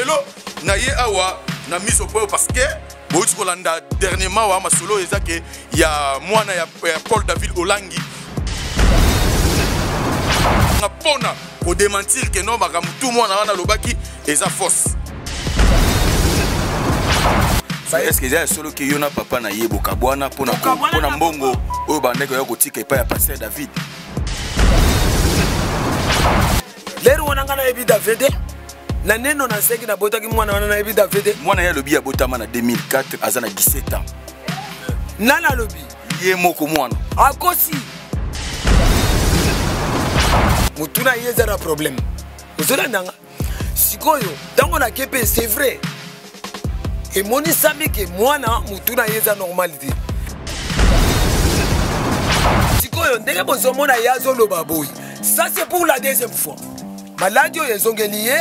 lelo na ye awa na mise au point parce que boyuti kolanda dernièrement wa masolo eza ke ya mwana ya Paul David Olangi na pona ko démentir que non baka mutu mwana wana lobaki eza fausse. Est-ce que c'est solo que yona papa na yebo kabwana pona mbongo oyo bandeko ya kotika epa ya pasteur David. Lero wananga na ebi David na neno na seki na botaki mwana wana na ebi David mwana ya lobi ya botama na 2004 azana 17 ans. Nana lobi ye moko mwana akosi mutuna yeza na problème ozola nanga sikoyo tango na kepe c'est vrai et moni sami ke mwana mutuna yeza normalité sikoyo ndenge bozomona yazo loba boy ça c'est pour la deuxième fois maladi oyo ezongeli ye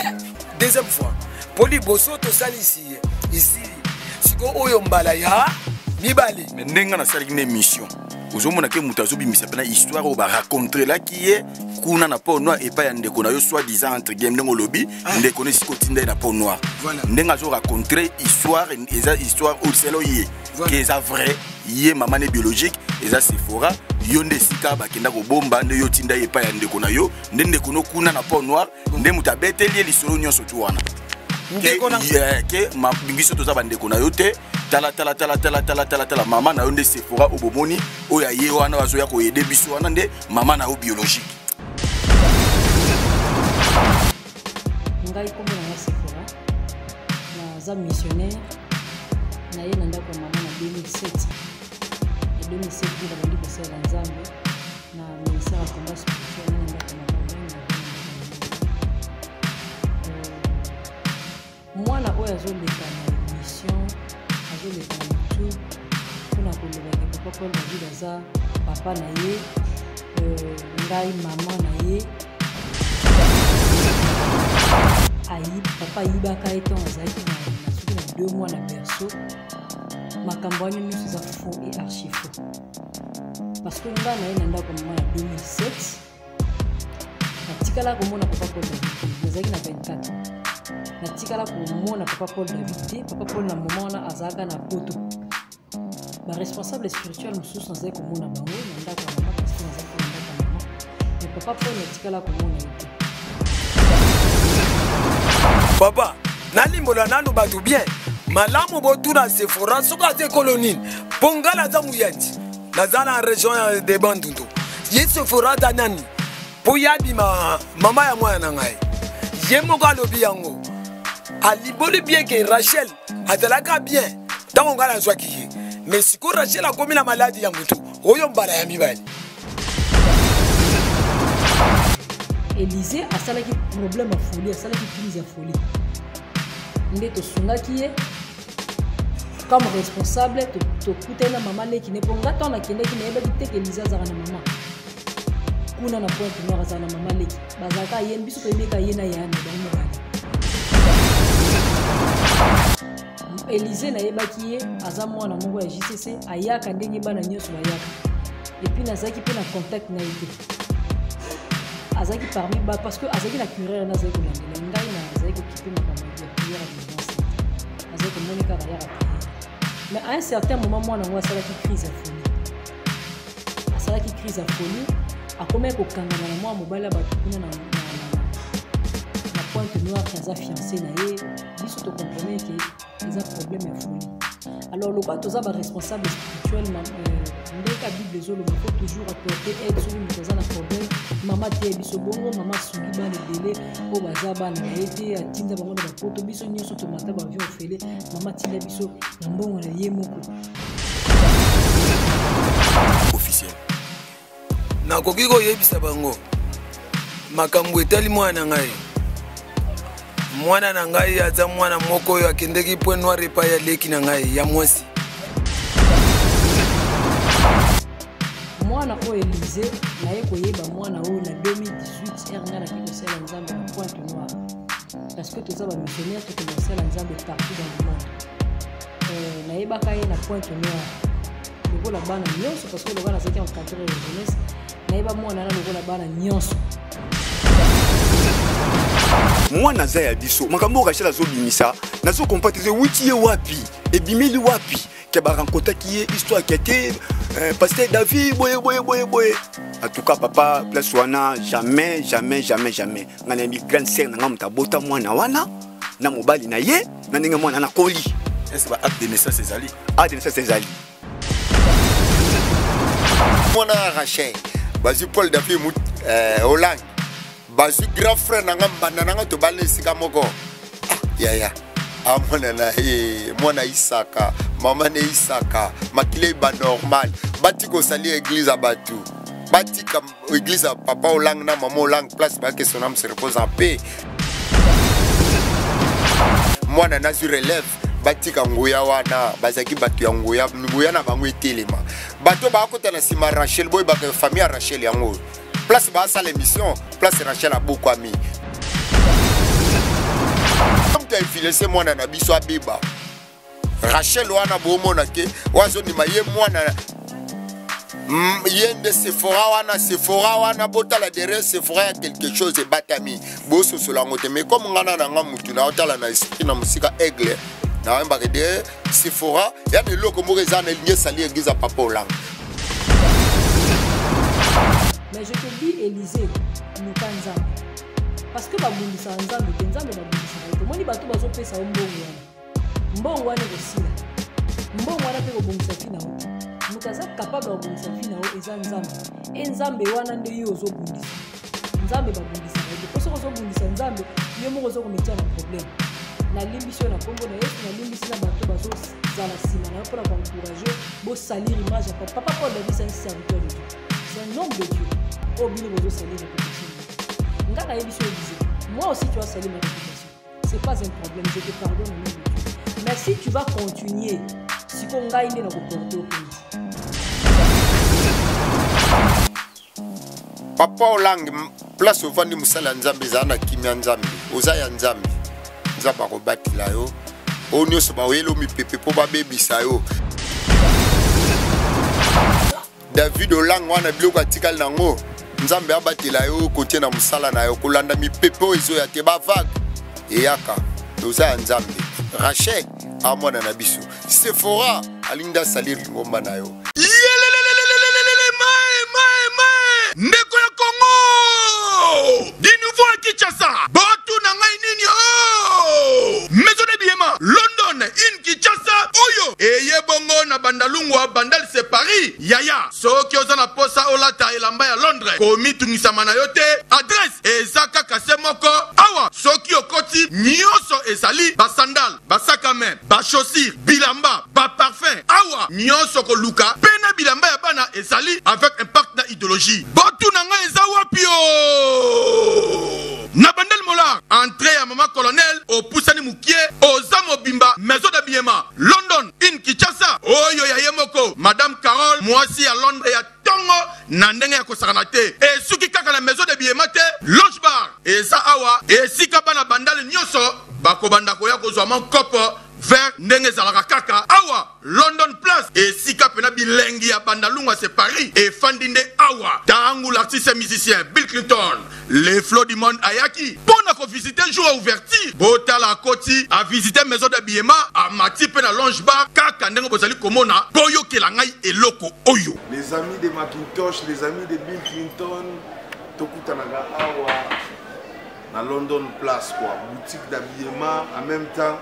deuxième fois poli boso tosali ici siko oyo mbala ya mibali ndenge na sali une mission ozomona ke mutu azobimisa pena histoire oyo baracontre laki ye kuna na Pont Noir epai ya ndeko na yo soi-disant entre game ndenge olobi ndeko ne siko tinda na Pont Noir ndenge azo racontre histoire eza histoire oyo selo ye ke eza vrai ye mama ne biologique eza Sephora yo nde sika bakenda kobomba nde yo tinda epai ya ndeko na yo nde ndeko no kuna na Pont Noir nde mutu abeteli lisolo nyonso tu wana ke biso toza bandeko na yo te tala mama na yo nde Sephora obomoni oya ye wana wazoya koyede biso wana nde mama na yo biologique. Ngai kombo na Sephora naza missionnaire na ye na ndako ya mama na 2007 na 2007 bila bandi kosala nzambe na ministère ya combat spirituel na ndako ya mama mwana oyo azoleka na mission azoleka na YouTube mpona kolobaka papa Paul David aza papa na ye ngai mama na ye papa yibaka ye ntango azalaki na soki na 2 mois na berceau makambo wana nyonso eza faux et archi faux parce que ngai na ye na ndako mama na 2007 natikala komona papa Paul David te nazalaki na 24 natikala komona papa Paul David te papa Paul na moma wana azalaka na poto baresponsable spirituel mosusu nazali komona bango na ndako ya mama parce que nazalaki na ndako ya mama mais papa Paul natikala komona ye te. Papa, nalimbola nanu batu bien. Malamu botu na Sephora soka te kolonine. Pongala za muyeti. Nazana région de Bandundu. Ye Sephora ta nani. Poyabi mama ya mwana ngai. Ye moka lobi yango. Aliboli bien que Rachel atalaka bien. Tango ngala zwaki ye. Mais siko Rachel a komi na maladi ya mutu. Oyo mbala ya mibali. Élysée a salaki problème à folie, a salaki crise à folie. Nde to sungaki ye comme responsable to kutena mama leki ne ponga to na kende ki ne ba biteke Élysée azaka na mama. Kuna na point noir azaka na mama leki. Bazaka ye biso to yebeka ye na yana ba mo. Élysée na yebaki ye aza mwana moko ya JCC ayaka ndenge bana nyoso bayaka. Et puis nazaki pe na contact na été. Azaki parmi ba parce que azaki la cureur na zaki la ngai na zaki kipe ma kamadi ya prière de défense azaki monika ba ya mais à un certain moment moi na moi ça la crise à folie ça la crise à folie a comment ko kangana na moi mobala ba tukuna na pointe noire kaza fiancé na ye biso to comprendre que ils a problème à folie alors le bateau za ba responsable spirituel ndeka bible zo le faut toujours apporter aide sur une cause na problème mama te biso bongo mama sungi ba le délai o baza ba na été atinda bango na poto biso nyoso to mata ba vion fele mama tinda biso na mbongo na ye moko officiel na kokiko yebisa bango makambo etali mwana ngai mwana na ngai aza mwana moko oyo akendeki point noir epai ya leki na ngai ya mwasi mwana oyo Élysée na ye koyeba mwana oyo na 2018 nga na kikosala nzambe na pointe noire parce que toza ba missionnaire to kosala nzambe partout dans le monde nayebaka ye na pointe noire lokola bana nyonso parce que lokola nazalaki encadré ya jeunesse nayeba mwana na lokola bana nyonso Moi naza ya biso makambo Rachel azobimisa nazo compatibiliser witi wapi et bimeli wapi ke ba rencontre qui est histoire qui était pasteur David boye. En tout cas papa place wana jamais ngana mi grande sœur nga mutabota mwana wana na mobali na ye na ndenge mwana na koli. Est-ce que acte de naissance ezali? Acte de naissance ezali. Mwana Rachel bazu Paul David Hollande bazu grand frère nanga mbanda nanga to bale sika moko ya amona na mwana Isaka mama ne Isaka makile ba normal batiko sali église abatu batika église papa Hollande na maman Hollande place ba que son âme se repose en paix mwana na sur relève batika ngoya wana bazaki batu ya ngoya na bango etelema bato ba kota na sima Rachel boy ba famille Rachel yango place ba sa l'émission place Rachel a beaucoup ami comme tu as influencé mwana na biso abiba Rachel wana bomo na ke wazo ni maye mwana yende Sephora wana botala derrière Sephora ya quelque chose et batami boso solango te mais comme ngana na nga mutu na otala na esprit na musika aigle na mba de Sephora ya de loko mo rezana ligne sali église à papa Hollande. Mais je te dis Élysée Mukanza parce que babundisa nzambe te nzambe babundisa te moni bato bazopesa mbongo wana kosila mbongo wana pe kobongisa fina o mutaza capable kobongisa fina o eza nzambe nzambe wana nde yo ozobundisa nzambe babundisa te poso kozobundisa nzambe yo moko ozokometia na problème na limbiso na kombo na Yesu na limbisi na bato bazozala nsima na yo mpona koencourager bosalir image ya papa Paul David c'est un serviteur de Dieu c'est un homme de Dieu au bino bozosalir réputation nga na yebiso Élysée moi aussi tu vas salir ma réputation c'est pas un problème je te pardonne au nom de Dieu mais si tu vas continuer siko ngai nde na koporte au pays papa Hollande place ovandi musala nzambe zana kimia nzambe oza ya nzambe nzamba kobatila yo onyoso bawelo mipepe po babebisa yo David Hollande wana biloko atikali nango nzambe abatela yo kotie na musala na yo kolanda mipepe ezo ya te ba vague eyaka oza ya nzambe Rachel amwana na biso Sephora alinda salir ngomba na yo ndeko ya Congo di nouveau à Kinshasa botu na ngai nini maison de biema London in Kinshasa oyo eye bongo na bandalungwa bandal c'est Paris yaya soki oza na posa olata elamba ya Londres komitungisama na yo te adresse ezaka kase moko awa soki okoti nyonso ezali basandal basaka main bachaussure bilamba baparfum awa nyonso koluka pena bilamba ya bana ezali avec impact na idéologie botu na ngai eza wapi na bandel mola entrée ya mama colonel opusani mukie oza mobimba maison d'habillement London in Kinshasa oyo ya yemoko madame Carole mwasi ya Londres ya tongo na ndenge ya kosakana te esuki kaka na maison d'habillement te lounge bar eza awa esika bana bandale nyonso bakobanda koya kozwa mankopo vers ndenge zalaka kaka awa London Place esika pena bilengi ya bandalungwa c'est Paris et fandinde awa tangu l'artiste musicien Bill Clinton les flots du monde ayaki pona ko visiter jour ouverture botala koti a visiter maison d'habillement a mati pe na lounge bar kaka ndenge bozali komona boyo kelangai eloko oyo les amis de Macintosh les amis de Bill Clinton tokutanaga awa na London Place quoi boutique d'habillement en même temps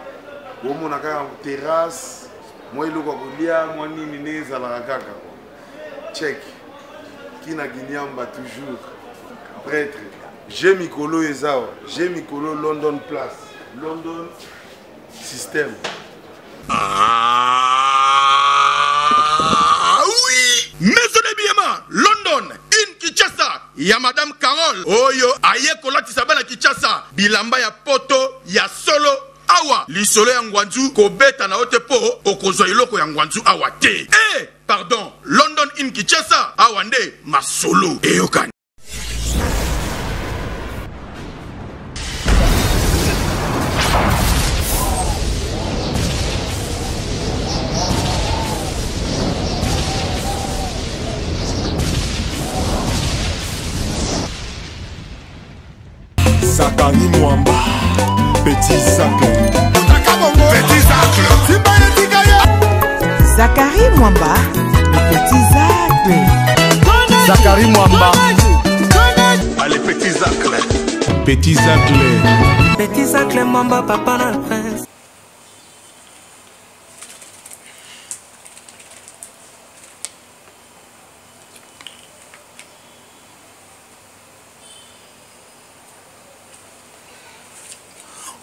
on a une terrasse, moi il y a moi ni neza la kaka. Check. Qui n'a Guignamba toujours prêtre. J'ai Mikolo Ezao, j'ai Mikolo London Place, London System. Ah oui, maison de biema London in Kinshasa. Ya madame Carole oyo aye kolati sabana Kinshasa bilamba ya poto ya solo awa lisolo ya ngwanzu kobeta na ote po okozwa iloko ya ngwanzu awa te pardon London in Kinshasa awa nde masolo eyokani Saka Zakari Mwamba, Petit Zacle. Petit Zacle. Zakari Mwamba, le Petit Zacle. Zakari Mwamba. Allez, Petit Zacle. Petit Zacle. Petit Zacle Mwamba, papa na prince.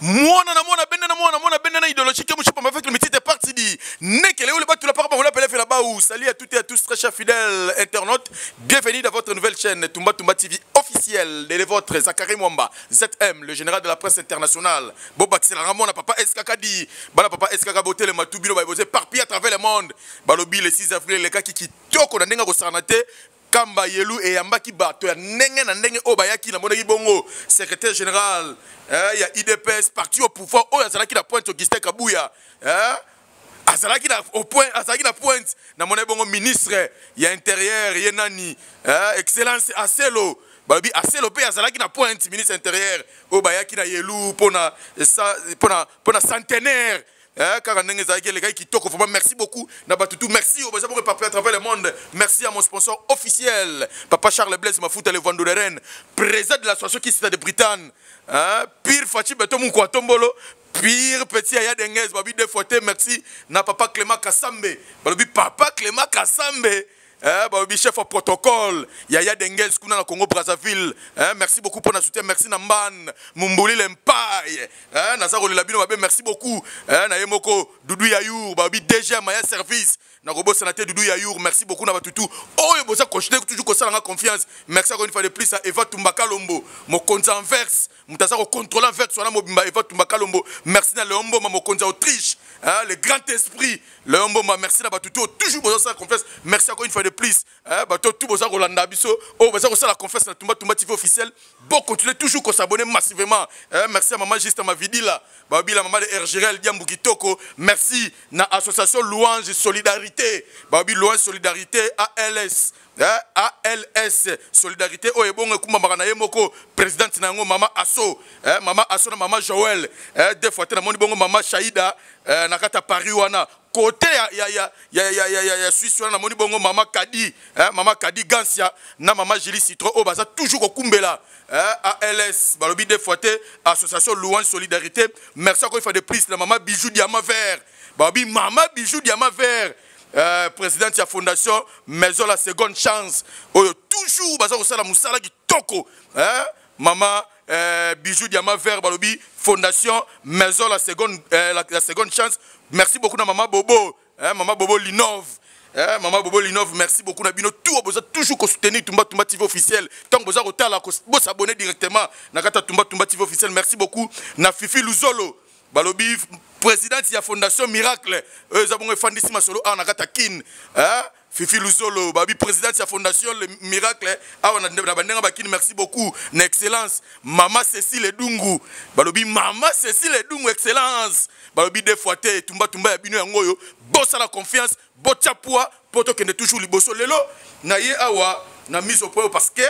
Mwana bende na idéologie que je avec le métier de parti dit nekele ou le batu la parole la pele fait là-bas où salut à toutes et à tous très chers fidèles internautes, bienvenue dans votre nouvelle chaîne Tumba TV officielle de votre Zakari Mwamba ZM, le général de la presse internationale. Boba c'est la Ramon papa Eskakadi bana papa Eskaka boté le matubilo ba posé parpillé à travers le monde balobi le 6 avril les gars qui toko na ndenga ko sanate Kamba Yelu et Yambaki Bato ya nenge na ndenge Obayaki na monaki bongo secrétaire général il y a IDPS parti au pouvoir oh azalaki na pointe Augustin Kabouya azalaki na au point azalaki na pointe na monaki bongo ministre ya intérieur yenani excellence Aselo Babi Aselo pe azalaki na pointe ministre intérieur Obayaki na Yelu pona centenaire. Merci beaucoup. Merci au à travers le monde. Merci à mon sponsor officiel, Papa Charles Blaise Mafuta le Vando de Rennes, président de l'association qui est de Bretagne. Pire Fachi Beto Mouko Tombolo, pire petit Aya Denguez, Babi de Fouette, merci. Na Papa Clément Kassambe, Babi Papa Clément Kassambe. Babi chef au protocole, Yaya Denguez, Kuna na Congo Brazzaville. Merci beaucoup pour notre soutien. Merci Namban, Mumbouli l'Empaille. Nazaro le Labino, merci beaucoup. Naemoko, Doudou Yayour, Babi DG Maya Service. Narobo Sénateur Doudou Yayour, merci beaucoup Nabatoutou. Oh, et bosa continuer toujours comme ça dans confiance. Merci encore une fois de plus à Eva Tumbaka Lombo. Mon compte en verse, Moutazaro contrôlant verse sur la mobimba Eva Tumbaka Lombo. Merci à Léombo, mon compte Autriche. Le grand esprit, Léombo, merci à Batoutou. Toujours besoin de la confiance. Merci encore une fois de plus. Tout besoin de Rolanda Bisso. Oh, besoin de la confiance dans Tumba TV officiel. Bon, continuez toujours qu'on s'abonne massivement. Merci à maman juste à ma vidéo. Babi la maman de RGRL Diambou Kitoko. Merci à l'association Louange Solidarité. Babi Louange Solidarité ALS. ALS Solidarité. Oh, et bon, Kumba Maranaye Moko, présidente Nango, maman Asso. Maman Asso, maman Joël. Des fois, tu as mon bon maman Shaïda. Nakata Paris wana. Côté ya Suisse na moni bongo mama Kadi mama Kadi Gansia na mama Jili Citron o baza toujours ko kumbela ALS balobi de fois association Louange Solidarité. Merci encore une fois de plus la maman Bijou Diamant Vert babi mama Bijou Diamant Vert présidente de la fondation Maison la seconde chance toujours baza ko sala musala ki toko maman Bijou Diamant Vert balobi fondation Maison la seconde chance. Merci beaucoup à maman Bobo, maman Bobo Linov. Maman Bobo Linov, merci beaucoup Nabino. Tout besoin toujours soutenir Tumba TV officiel. Tant que vous avez s'abonner directement Nakata Tumba TV officiel. Merci beaucoup na Fifi Luzolo. Balobi président de la fondation Miracle. Eux avons fandissima solo à Nakata Kin. Fifi Luzolo, babi président de la fondation Le Miracle. Merci beaucoup. Excellence. Maman Cécile Edungu. Balobi Maman Cécile Edungu, excellence. Balobi des fois, Tumba Yabino Yangoyo. Bossa la confiance. Bochapua. Poto kende toujours liboso. Lelo. Naye awa. Na mise au point parce que.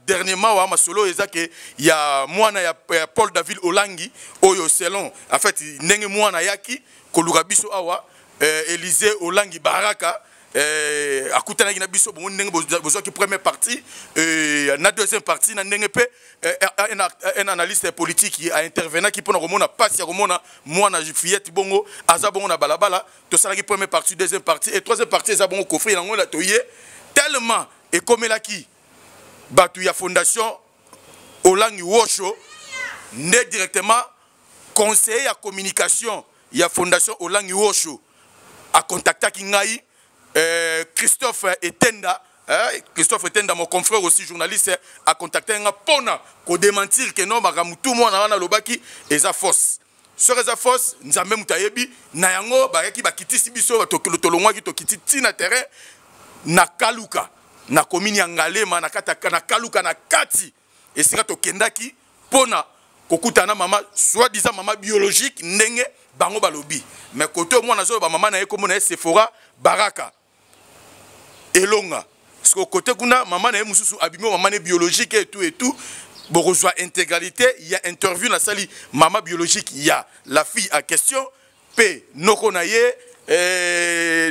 Dernièrement, wa masolo ezake ya mwana ya Paul David Olangi oyo selon en fait ndenge mwana yaki koluka biso awa Élysée Olangi Baraka akutana na biso bongo ndenge bozo ki première partie na deuxième partie na ndenge pe un analyste politique qui a intervenu qui pona komona passe ya komona mwana fillette bongo aza bongo na balabala to sala ki première partie deuxième partie et troisième partie za bongo coffre yango la toye tellement et comme la qui batu ya fondation Olangi Wosho n'est directement conseiller à communication ya fondation Olangi Wosho a contacté Kingai Christophe Etenda mon confrère aussi journaliste a contacté un pona pour démentir que non tout le monde a lobaki eza fausse sur eza fausse nzambe mutayebi na yango bakaki bakitisi biso to tolongwa ki to kititi na terrain na kaluka na komini ya Ngalema na kata na kaluka na kati esika to kendaki pona kokutana mama soi-disant mama biologique ndenge bango balobi mais côté moi nazo ba mama na yeko mona Sephora Baraka elonga parce que côté kuna mama na mususu abimi mama ne biologique et tout Borozwa intégralité, il y a interview na sali maman biologique, il y a la fille à question, P noko na ye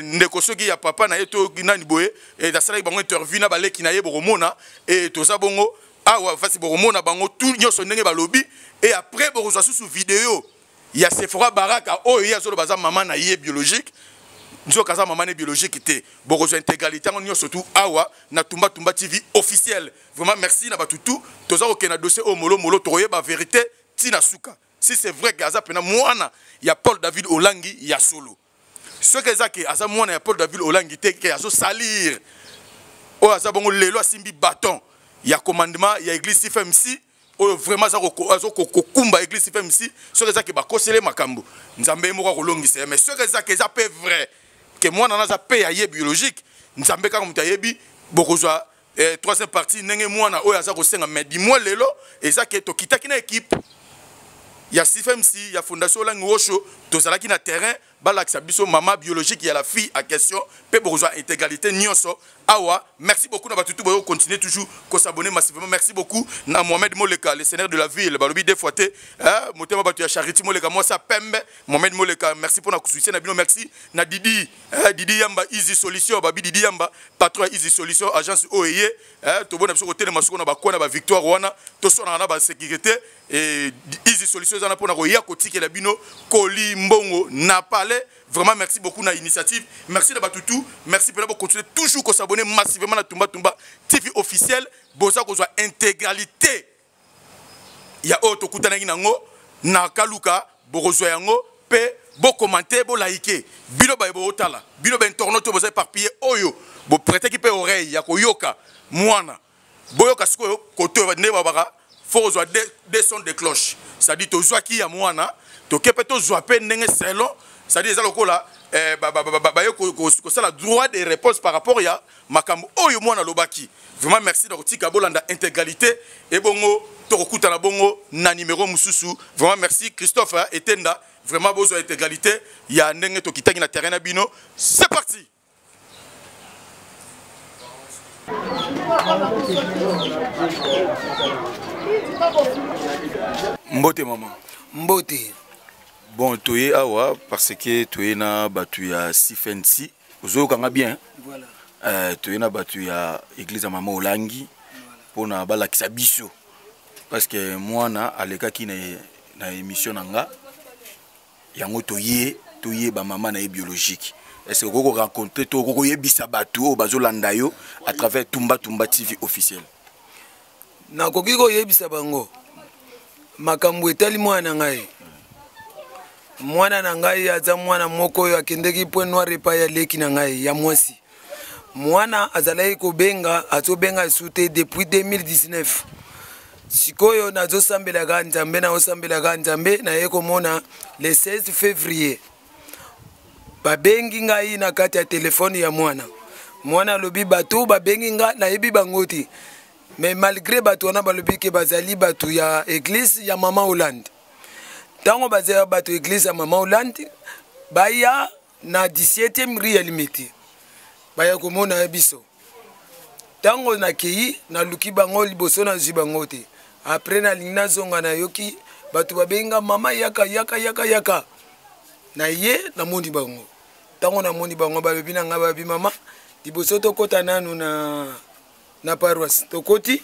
ndeko soki ya papa na ye to nani boye et da sala bango interview na baleki na ye boromona et to za bongo awa fasi boromona bango tout nyoso ndenge balobi et après borozwa sous vidéo il y a Sephora Baraka oh il y a zo baza maman na ye biologique nzo kaza maman na biologique te borozwa intégralité on nyoso tout awa na Tumba Tumba TV officiel vraiment merci na batutu to za okena dossier o molo molo to yeba vérité tina suka si c'est vrai que aza pena mwana ya Paul David Olangi ya solo ce que ça que aza mwana ya Paul David Olangi te que azo salir o aza bongo lelo asimbi bâton ya commandement ya église FMC o vraiment azo kokumba église FMC ce que ça que ba kosele makambo nzambe moko kolongisa mais ce que ça que ça peut vrai que mwana na za pe ya ye biologique nzambe ka muta yebi bokozwa troisième partie nenge mwana o aza kosenga mais dis-moi lelo et ça que to kitaki na équipe ya CFMC ya fondation Olangi Wosho tozalaki na terrain balakisa biso maman biologique ya la fille à question pe bourgeois intégralité nyonso awa merci beaucoup na batutu boyo continuer toujours ko s'abonner massivement merci beaucoup na Mohamed Moleka le sénateur de la ville balobi des fois té motema batu ya Charity Moleka moi ça pembe Mohamed Moleka merci pour na soutien na bino merci na Didi Didi Yamba Easy Solution babi Didi Yamba patron Easy Solution agence OEE to bona biso ko tele masuko na bakona ba victoire wana to sona na ba sécurité et Easy Solution za na pona ko ya kotike la bino koli mbongo na palais vraiment merci beaucoup na initiative merci de batutu merci pour continuer toujours ko s'abonner massivement na Tumba Tumba TV officiel boza ko zwa intégralité ya auto kutana nango na kaluka bokozwa yango pe bo commenter bo liker bino ba bo otala bino ben internaute boza éparpillé oyo bo prêter ki pe oreille ya ko yoka mwana boyoka siko koto ne babaka faut zwa des sons de cloche ça dit to zwa ki ya mwana to kepe to zwa pe ndenge selon ça dit ça lokola ko ça la droit de réponse par rapport ya makambo oyo mwana lobaki vraiment merci de kotika bolanda intégralité et bongo to kokuta na bongo na numéro mususu vraiment merci Christophe Etenda vraiment bozo intégralité ya ndenge to kitaki na terrain na bino c'est parti. Mbote maman mbote bon toye awa parce que toye na batu ya CFNC ozoyokanga bien voilà toye na batu ya église ya maman Olangi pona balakisa biso parce que mwana alekaki na émission nanga yango toye ba maman na biologique est-ce que vous rencontrez to ko yebisa batu o bazolanda yo à travers Tumba Tumba TV officiel na koki ko yebisa bango makambo etali mwana ngai mwana na ngai aza mwana moko oyo akendeki point noir epa ya leki na ngai ya mwasi mwana azalaki kobenga azobenga esute depuis 2019 sikoyo nazosambelaka nzambe naosambelaka nzambe naye komona le 16 février babengi ngai na kati ya telefone ya mwana alobi bato babengi nga nayebi bango te mais malgré bato wana balobi ke bazali bato ya église ya Mama Hollande tango bazali bato église ya Mama Hollande baya na 17e rue ya Limete baya komona biso tango nakei naluki bango liboso nazwi bango te après nalingi nazonga nayoki bato babenga mama yaka na ye namoni bango tango namoni bango balobi na nga babi mama liboso tokota nanu na paroisse tokoti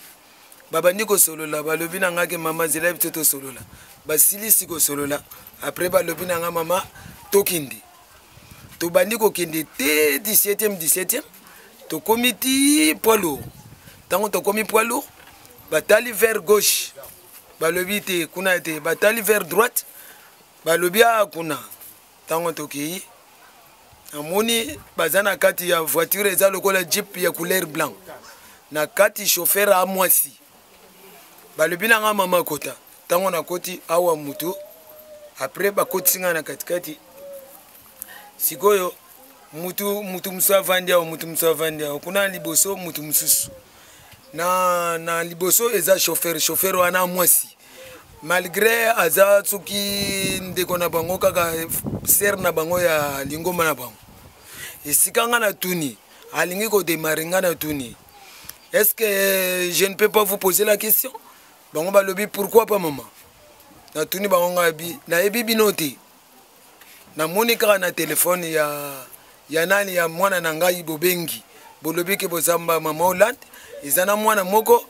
babandi kosolola balobi na nga ke mama zela biso tosolola basilisi kosolola après balobi na nga mama tokindi tobandi kokende te 17e tokomi ti poids lourd tango tokomi poids lourd batali vers gauche balobi te kuna te batali vers droite balobi kuna tango tokei amoni baza na kati ya voiture eza lokola jeep ya couleur blanc na kati chauffeur a mwasi balobi na nga mama kota tango na koti awa mutu après bakoti nga na katikati sikoyo mutu musu avandi awa kuna liboso mutu mususu na liboso eza chauffeur wana mwasi malgré aza soki ndeko na bango kaka ser na bango ya lingoma na bango esika nga na tuni alingi kodémarrer nga na tuni est-ce que je ne peux pas vous poser la question bango balobi pourquoi pas maman natuni bango ngabi nayebi bino te namoni kaka na telefone ya nani ya mwana na ngai bobengi bolobi ke bozamba mama Hollande eza na mwana moko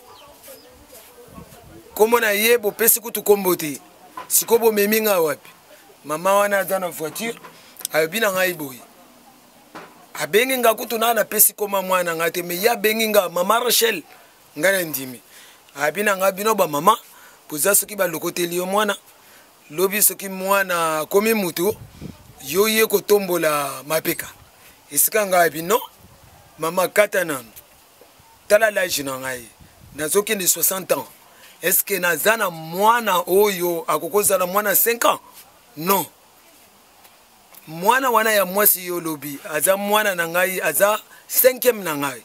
kombo na ye bopesi kutu kombo te siko bomemi nga wapi mama wana aza na voiture ayobi na ngai boye abengi nga kutu na napesi koma mwana nga te me ya bengi nga mama Rachel nga na ndimi ayobi na nga bino ba mama poza soki balokoteli yo mwana lobi soki mwana komi mutu yo ye kotombola mapeka esika nga bino mama kata nanu tala l'âge na ngai nazokende 60 ans est-ce que nazana mwana oyo akokozala mwana 5 ans non mwana wana ya mwasi yo lobi aza mwana na ngai aza 5e na ngai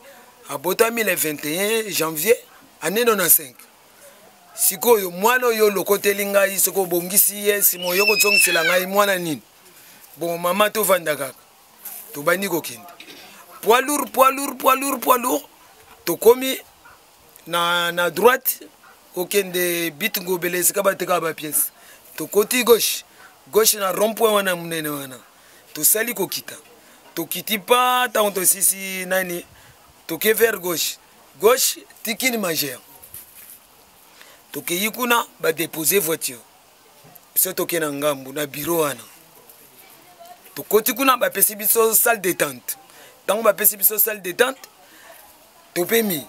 abotami le 21 janvier année 95 sikoyo mwana oyo lokoteli ngai soko bongisi ye simo yo kotsongisela ngai mwana nini bon mama tovanda kaka tobandi kokende poids lourd tokomi na droite okende bitungo bele sika bateka ba pièce tokoti gauche na rond-point wana munene wana tosali kokita tokiti pa tango tosisi nani toke vers gauche tikini majeur tokeyi kuna ba déposer voiture biso toke na ngambu na bureau wana tokoti kuna bapesi biso salle détente tango bapesi biso salle détente topemi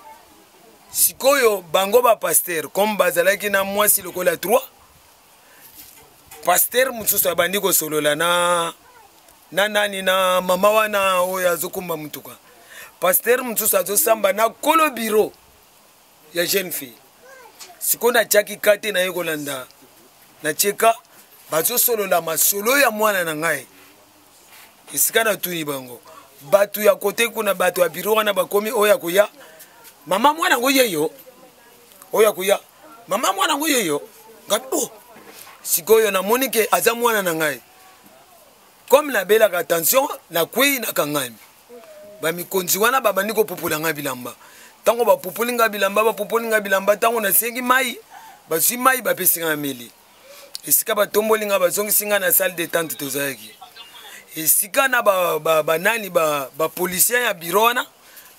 sikoyo bango ba pasteur comme bazalaki na mwasi lokola 3 pasteur mususu abandi kosolola na nani na mama wana oyo azokumba mutuka pasteur mususu azosamba na kolo bureau ya jeune fille siko na chaki kate na ye kolanda na cheka bazosolola masolo ya mwana na ngai esika na tuni bango batu ya kote kuna batu ya bureau wana bakomi oya kuya mama mwana ngo yeyo oya kuya mama mwana ngo yeyo ngapi oh sikoyo na monike aza mwana na ngai comme la bela attention na kwei na kangami ba mikonzi wana babandi ko popula nga bilamba tango ba populinga bilamba tango na sengi mai ba si mai ba pesinga meli esika ba tombolinga ba zongisinga na salle détente tozaki esika na banani ba policier ya bureau wana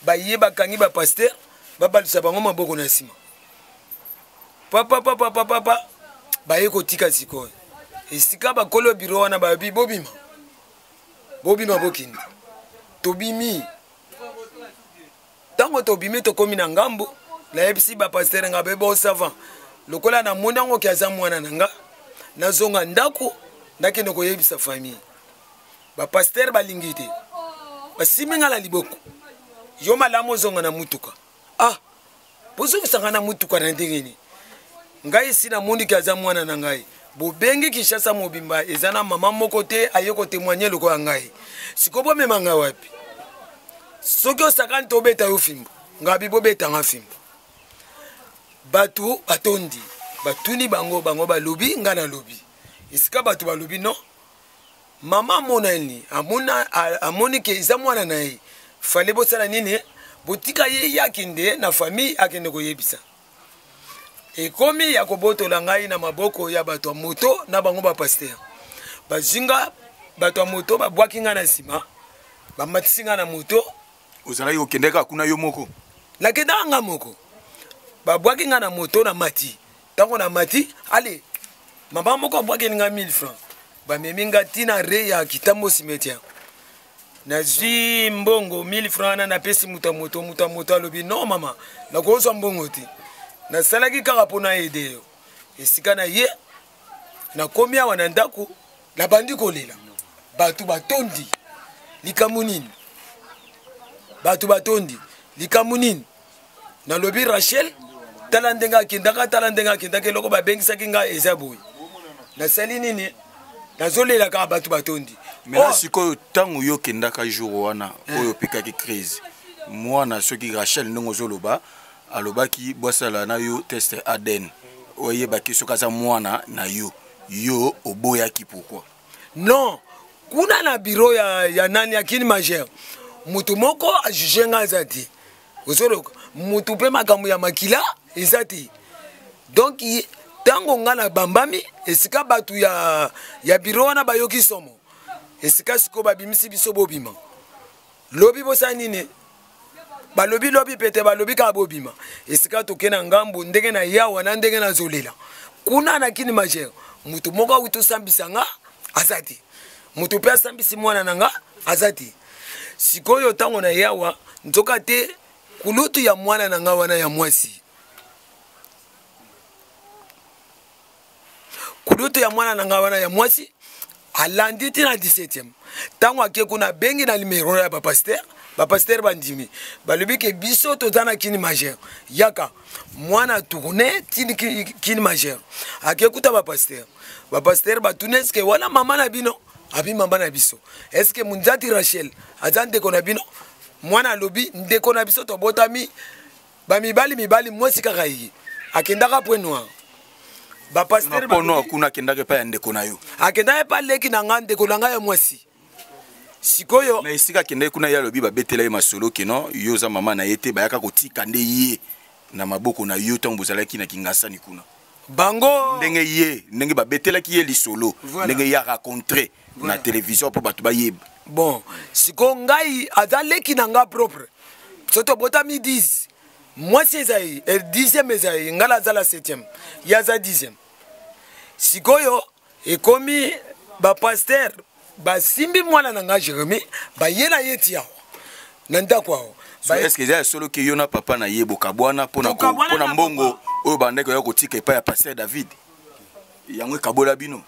ba ye bakangi ba pasteur babalisa bango maboko na sima papa ba ye kotika sikoyo esika bakolo bureau wana ba bi bobima bokindi tobimi tango tobimi tokomi na ngambu la yebisi ba pasteur nga bebo savant lokola na monango ki aza mwana nanga nazonga ndako ndakende koyebisa famille ba pasteur balingi te basiminga la liboko yo malamu zonga na mutuka ah bozo bisanga na mutuka na ndengeni ngai sina mundi ki aza mwana na ngai bobengi Kinshasa mobimba ezana mama moko te ayeko témoigner loko ngai sikobo memanga wapi soki osakani tobeta yo fimbo ngabi bobeta nga fimbo batu atondi batuni bango balobi nga na lobi esika batu balobi non mama monani amoni ke eza mwana na ye fale bosala nini botika ye yakinde na famille akende koyebisa ekomi ya kobotola ngai na maboko ya bato ya moto na bango ba pasteur bazinga bato ya moto babwaki nga na nsima bamatisi nga na moto ozalaki okendeka kuna yo moko nakendaka nga moko babwaki nga na moto na mati ntango na mati ale mama moko abwakeli nga 1000 francs bamemi nga ntina re ya kitambo cimetière nazwi mbongo 1000 francs na napesi muta moto alobi non mama nakozwa mbongo te nasalaki kaka mpo na ede yo esika na ye nakomi awa na ndako nabandi kolela bato batondi likambo nini nalobi Rachel tala ndenge akendaka eloko babengisaki nga eza boye nasali nini nazolela kaka bato batondi mena sikoyo ntango yo okendaka jour wana oyo opekaki crise mwana soki Rachel ndenge ozoloba alobaki bosala na yo test ADN oyebaki soki aza mwana na yo oboyaki pourquoi non kuna na bureau ya nani akini majeur mutu moko ajuge nga aza te ozoloka mutu mpe makambo ya makila eza te donc tango nga na bambami esika batu ya biro wana bayoki somo esika siko babimisi biso bobima lobi bosa nini balobi lobi pete balobi ka bobima esika tokena ngambu ndenge na yawa na ndenge na zolela kuna na kini majere mutu moko witu sambisanga azati mutu pe sambisi mwana nanga azati sikoyo tango na yawa nzoka te kulutu ya mwana nanga wana ya mwasi kulutu ya mwana nanga wana ya mwasi alandi ti na 17e tango ake kuna bengi na limero ya bapaster bandimi balobi ke biso tozana kini majere yaka mwana tourne tini kini majere ake kuta bapaster batune eske wana mama na bino abi mama na biso eske munzati Rachel aza ndeko na bino mwana alobi ndeko na biso tobotami mibali mwasi kaka yi akendaka point noir bapaster point noir kuna akendaka pa ya ndeko na yo akendaka pa leki na nga ndeko na nga ya mwasi sikoyo mais esika akendaki kuna ye alobi babetela ye masolo keno yo oza mama na ye te bayaka kotika nde ye na maboko na yo ntango bozalaki na kingasani kuna bango ndenge babetelaki ye lisolo ndenge ye aracontre na télévision mpo bato bayeba bon siko ngai aza leki na nga propre soto botami 10 mwasi ezai 10e ezai ngala aza la 7e ye aza 10e sikoyo ekomi bapaster basimbi mwana na nga Jérémie bayela ye ti awa na ndako awa est-ce que eza solo ke yo na papa na ye bokabwana mpona mbongo oyo bandeko ya kotika epai ya paster David yango ekabola bino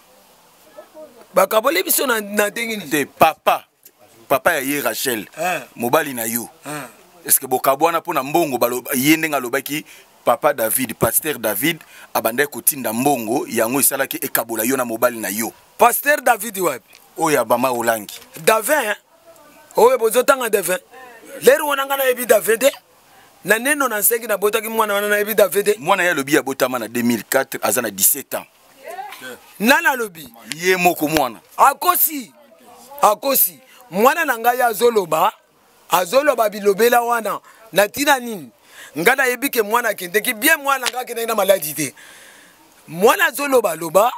bakaboli biso na ndenge nini te papa ya ye Rachel mobali na yo est-ce que bokabwana mpona mbongo ye ndenge alobaki papa David paster David abandaki kotinda mbongo yango esalaki ekabola yo na mobali na yo paster David wapi oyo ya bama olangi Davin oyo bozotanga Davin lero wana nga na yebi Davin te na neno na nsengi na botaki mwana wana na yebi Davin te mwana ya lobi ya botama na 2004 aza na 17 ans nana lobi ye moko mwana akosi mwana na ngai azoloba bilobela wana na tina nini nga na yebi ke mwana akendeki bien mwana nga akendeki na maladi te mwana azoloba loba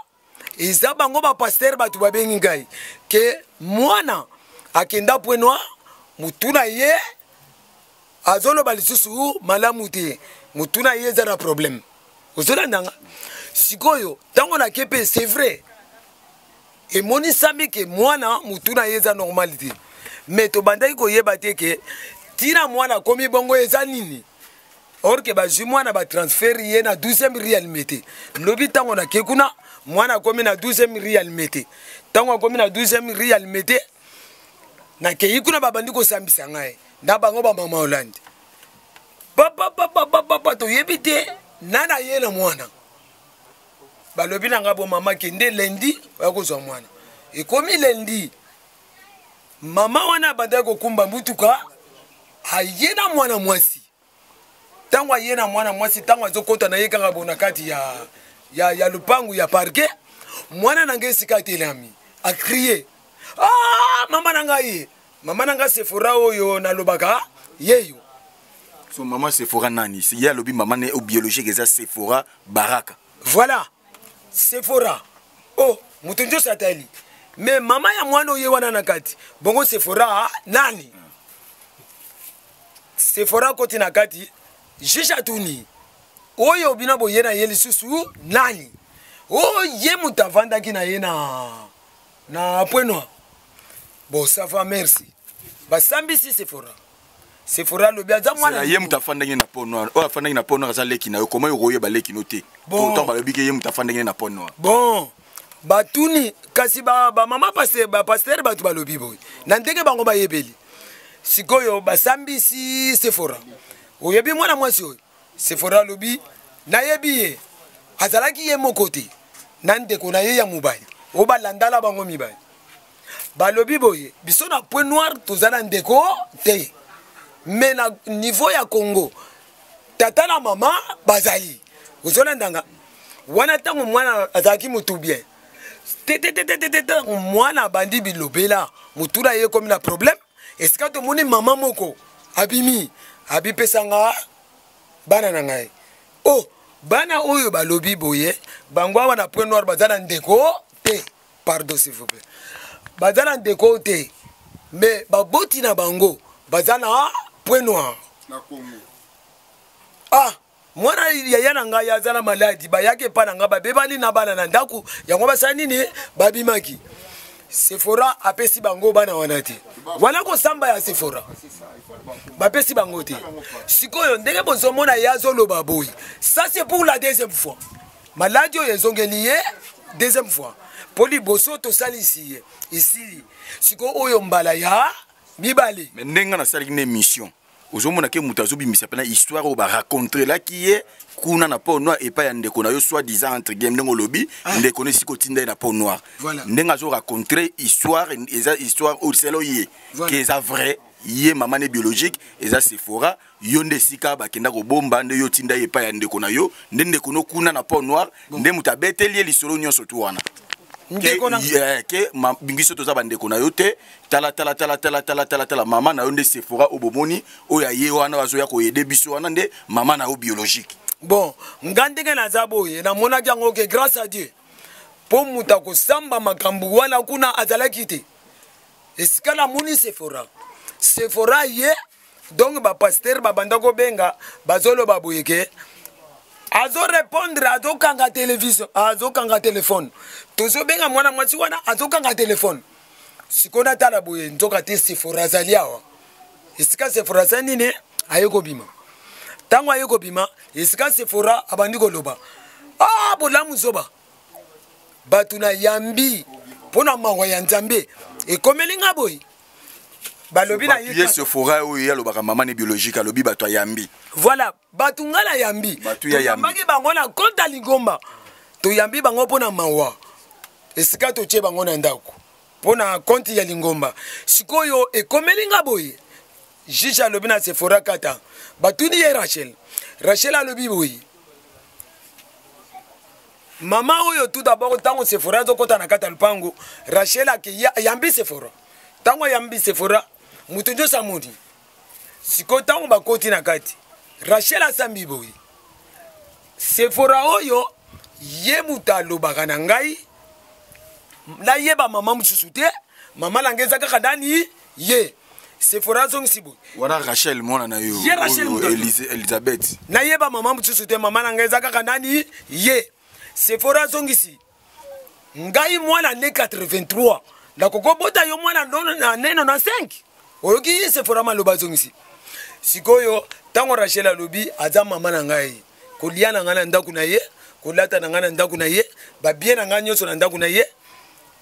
eza bango bapaster bato babengi ngai ke mwana akenda point noir mutuna ye azoloba lisusu malamu te mutuna ye eza na problème ozolandanga sikoyo ntango nake mpe c'est vrai emonisami ke mwana mutuna ye eza normal te mais tobandaki koyeba te ke tina mwana akomi bongo eza nini or ke bazwi mwana batransfert ye na 12e réalité te lobi ntango nake kuna mwana akomi na 12e réalité ntango akomi na 12e réalité nakei kuna babandi kosambisa ngai na bango bamama Hollande papa toyebi te nana ye na mwana balobi na nga bo mama kende lendi bakozwa mwana ekomi lendi mama wana abandaki kokumba mutuka aye na mwana mwasi ntango aye na mwana mwasi ntango azokota na ye kaka bona kati ya lupangu ya parke mwana na ngai esika atelami akrie mama na ngai Sephora oyo nalobaka yeyo so mama Sephora nani ye alobi mama ne biologique eza Sephora Baraka voilà Sephora mutu nzoso atali mais mama ya mwana oye wana na kati bongo Sephora nani Sephora koti na kati jisha tuni oyo bina boye na ye lisusu nani ye mutu avandaki na ye na point noir bon ça va merci basambisi Sephora lobi aza mwana ye mutu afandaki na point noir oyo afandaki na point noir aza leki na yo koma yo koyeba leki no te pourtant balobi ke ye mutu afandaki na point noir bon batuni kasi bamama bapaster bato balobi boye na ndenge bango bayebeli sikoyo basambisi Sephora oyebi mwana mwasi oyo Sephora lobi nayebi ye azalaki ye moko te na ndeko na ye ya mobali oyo balandala bango mibali balobi boye biso na point noir toza na ndeko te mais na niveau ya Congo tata na mama bazali ozolandanga wana ntango mwana azalaki motu bien mwana abandi bilobela motuna ye komi na problème esika tomoni mama moko abimi abipesanga bana na ngai bana oyo balobi boye bango wana point noir bazana ndeko te pardon s'il vous plaît bazana ndeko te mais baboti na bango bazana point noir na Congo. Ah mwana yaya na ngai azala maladi bayake pa na ngai babebali na bana na ndaku yango basani nini babimaki Sephora apesi bango bana wana te wana kosamba ya Sephora bapesi bango te sikoyo ndenge bozomona yazoloba boyi ça c'est pour la deuxième fois maladi oyo ezongeli ye deuxième fois poli boso tosali ici siko oyo mbala ya mibale mais ndenge nasalaki na émission ozomona ke moto azobimisa pena histoire oyo baracontre laki ye kuna na pont noir epai ya ndeko na yo soit disant entre game ndenge olobi ndeko na esika otinda ye na pont noir ndenge azoracontre histoire eza histoire oyo selo ye ke eza vrai ye mama ne biologique eza Sephora yo nde esika bakenda kobomba nde yo tinda ye epai ya ndeko na yo nde ndeko no kuna na pont noir nde moto abeteli ye lisolo nyonso tu wana ke bingiso toza bandeko na yo te tala mama na yo nde Sephora obomoni oyo aye wana bazoya koyede biso wana nde mama na yo biologique. Bon nga ndenge naza boye namonaki yango ke grâce à Dieu po muta kosamba makambo wana kuna azalaki te esika namoni Sephora ye donc bapaster babanda kobenga bazoloba boye ke azo répondre azokanga télévision azokanga téléphone tozobenga mwana mwasi wana azokanga téléphone sikona tala boye nzoka te Sephora azali awa esika Sephora azali nini aye kobima tango aye kobima esika Sephora abandi koloba bolamu zoba batu na yambi mpona mawa ya nzambe ekomeli nga boye balobi na ye Sephora oyo alobaka mama ne biologique alobi bato yambi voilà batu ngala yambi toyambaki bango na konta lingomba toyambi bango mpona mawa esika totie bango na ndako mpona konti ya lingomba sikoyo ekomeli nga boye juge alobi na Sephora kata batuni ye Rachel alobi boye mama oyo tout d'abord tango Sephora azokota na kata lupango Rachel yambi Sephora tango yambi Sephora mutu nyoso amoni siko tango bakoti na kati Rachel asambi boye Sephora oyo ye mutu alobaka na ngai nayeba mama mosusu te mama na ngai ezaka nani ye Sephora zongisi boye wana Rachel mwana na yo Elizabeth nayeba mama mosusu te mama na ngai ezaka nani ye Sephora zongisi ngai mwana ne 83 nakokobota yo mwana na neno na 5 oyoki Sephora maloba zongisi sikoyo tango Rachel alobi aza mama na ngai kolia na ngai na ndako na ye kolata na ngai na ndako na ye babie na ngai nyonso na ndako na ye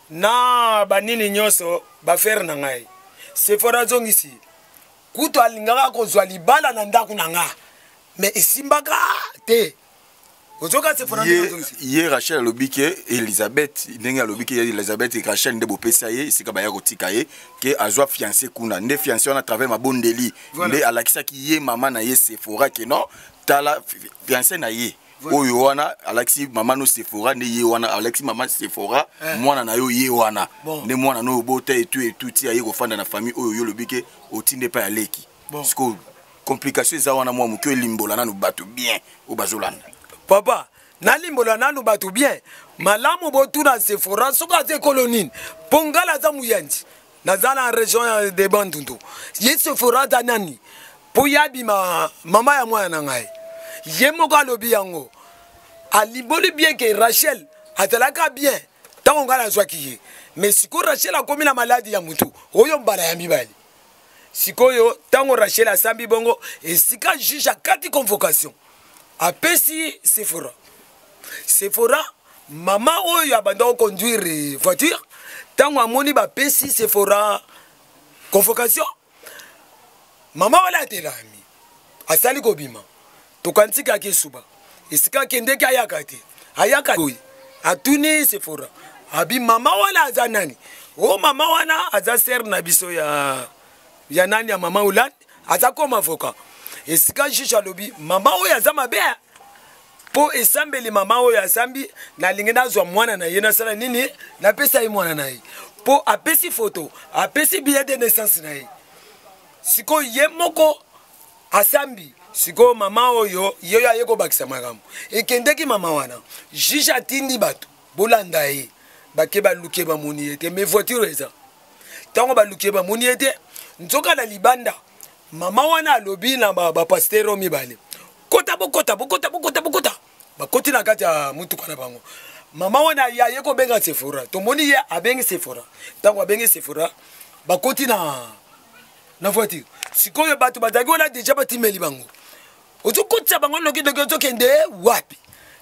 na banini nyonso bafere na ngai Sephora zongisi kuto alingaka kozwa libala na ndako na nga me esimbaka te ozoka Sephora ye Rachel alobi ke Elizabeth ndenge alobi ke Elizabeth et Rachel nde bopesa ye esika baya kotika ye ke azwa fiancé kuna nde fiancé wana travers mabondeli nde alakisaki ye mama na ye Sephora ke non tala fiancé na ye oyo wana alexi mama no Sephora ne ye wana alexi mama Sephora mwana na yo ye wana ne mwana no bota etu ti aye kofanda na famille oyo yo lobike otinde pa aleki sko complication za wana mwa mukyo limbola nanu batu bien o bazolanda papa nalimbola nanu batu bien malamu botuna Sephora soka te kolonine pongala za muyanji nazana région de Bandundu ye Sephora danani po yabi mama ya mwana ngai ye moko alobi yango aliboli bien ke Rachel atalaka bien tango ngala zwaki ye mais siko Rachel akomi na maladi ya mutu oyo mbala ya mibali sikoyo tango Rachel asambi bongo esika juge akati convocation apesi Sephora mama oyo abanda conduire voiture tango amoni bapesi Sephora convocation mama wala atelami asali kobima tokantika ke suba esika kendeki ayaka boy atuni Sephora abi mama wana aza nani mama wana aza ser na biso ya nani ya mama Ulan aza comme avocat esika juge alobi mama oyo aza mabe po esambeli mama oyo asambi nalingi nazwa mwana na ye nasala nini napesa ye mwana na ye po apesi photo apesi billet de naissance na ye siko ye moko asambi siko mama oyo yo aye kobakisa makambo ekendeki mama wana juge atindi bato bolanda ye bake baluke bamoni ye te mais voiture eza ntango baluke bamoni ye te nzoka na libanda mama wana alobi na bapastero mibale kota bokota bakoti na kati ya mutuka na bango mama wana aye kobenga Sephora tomoni ye abengi Sephora ntango abengi Sephora bakoti na voiture sikoyo bato bazalaki wana deja batimeli bango ozokotisa bango lokidoki ozokende wapi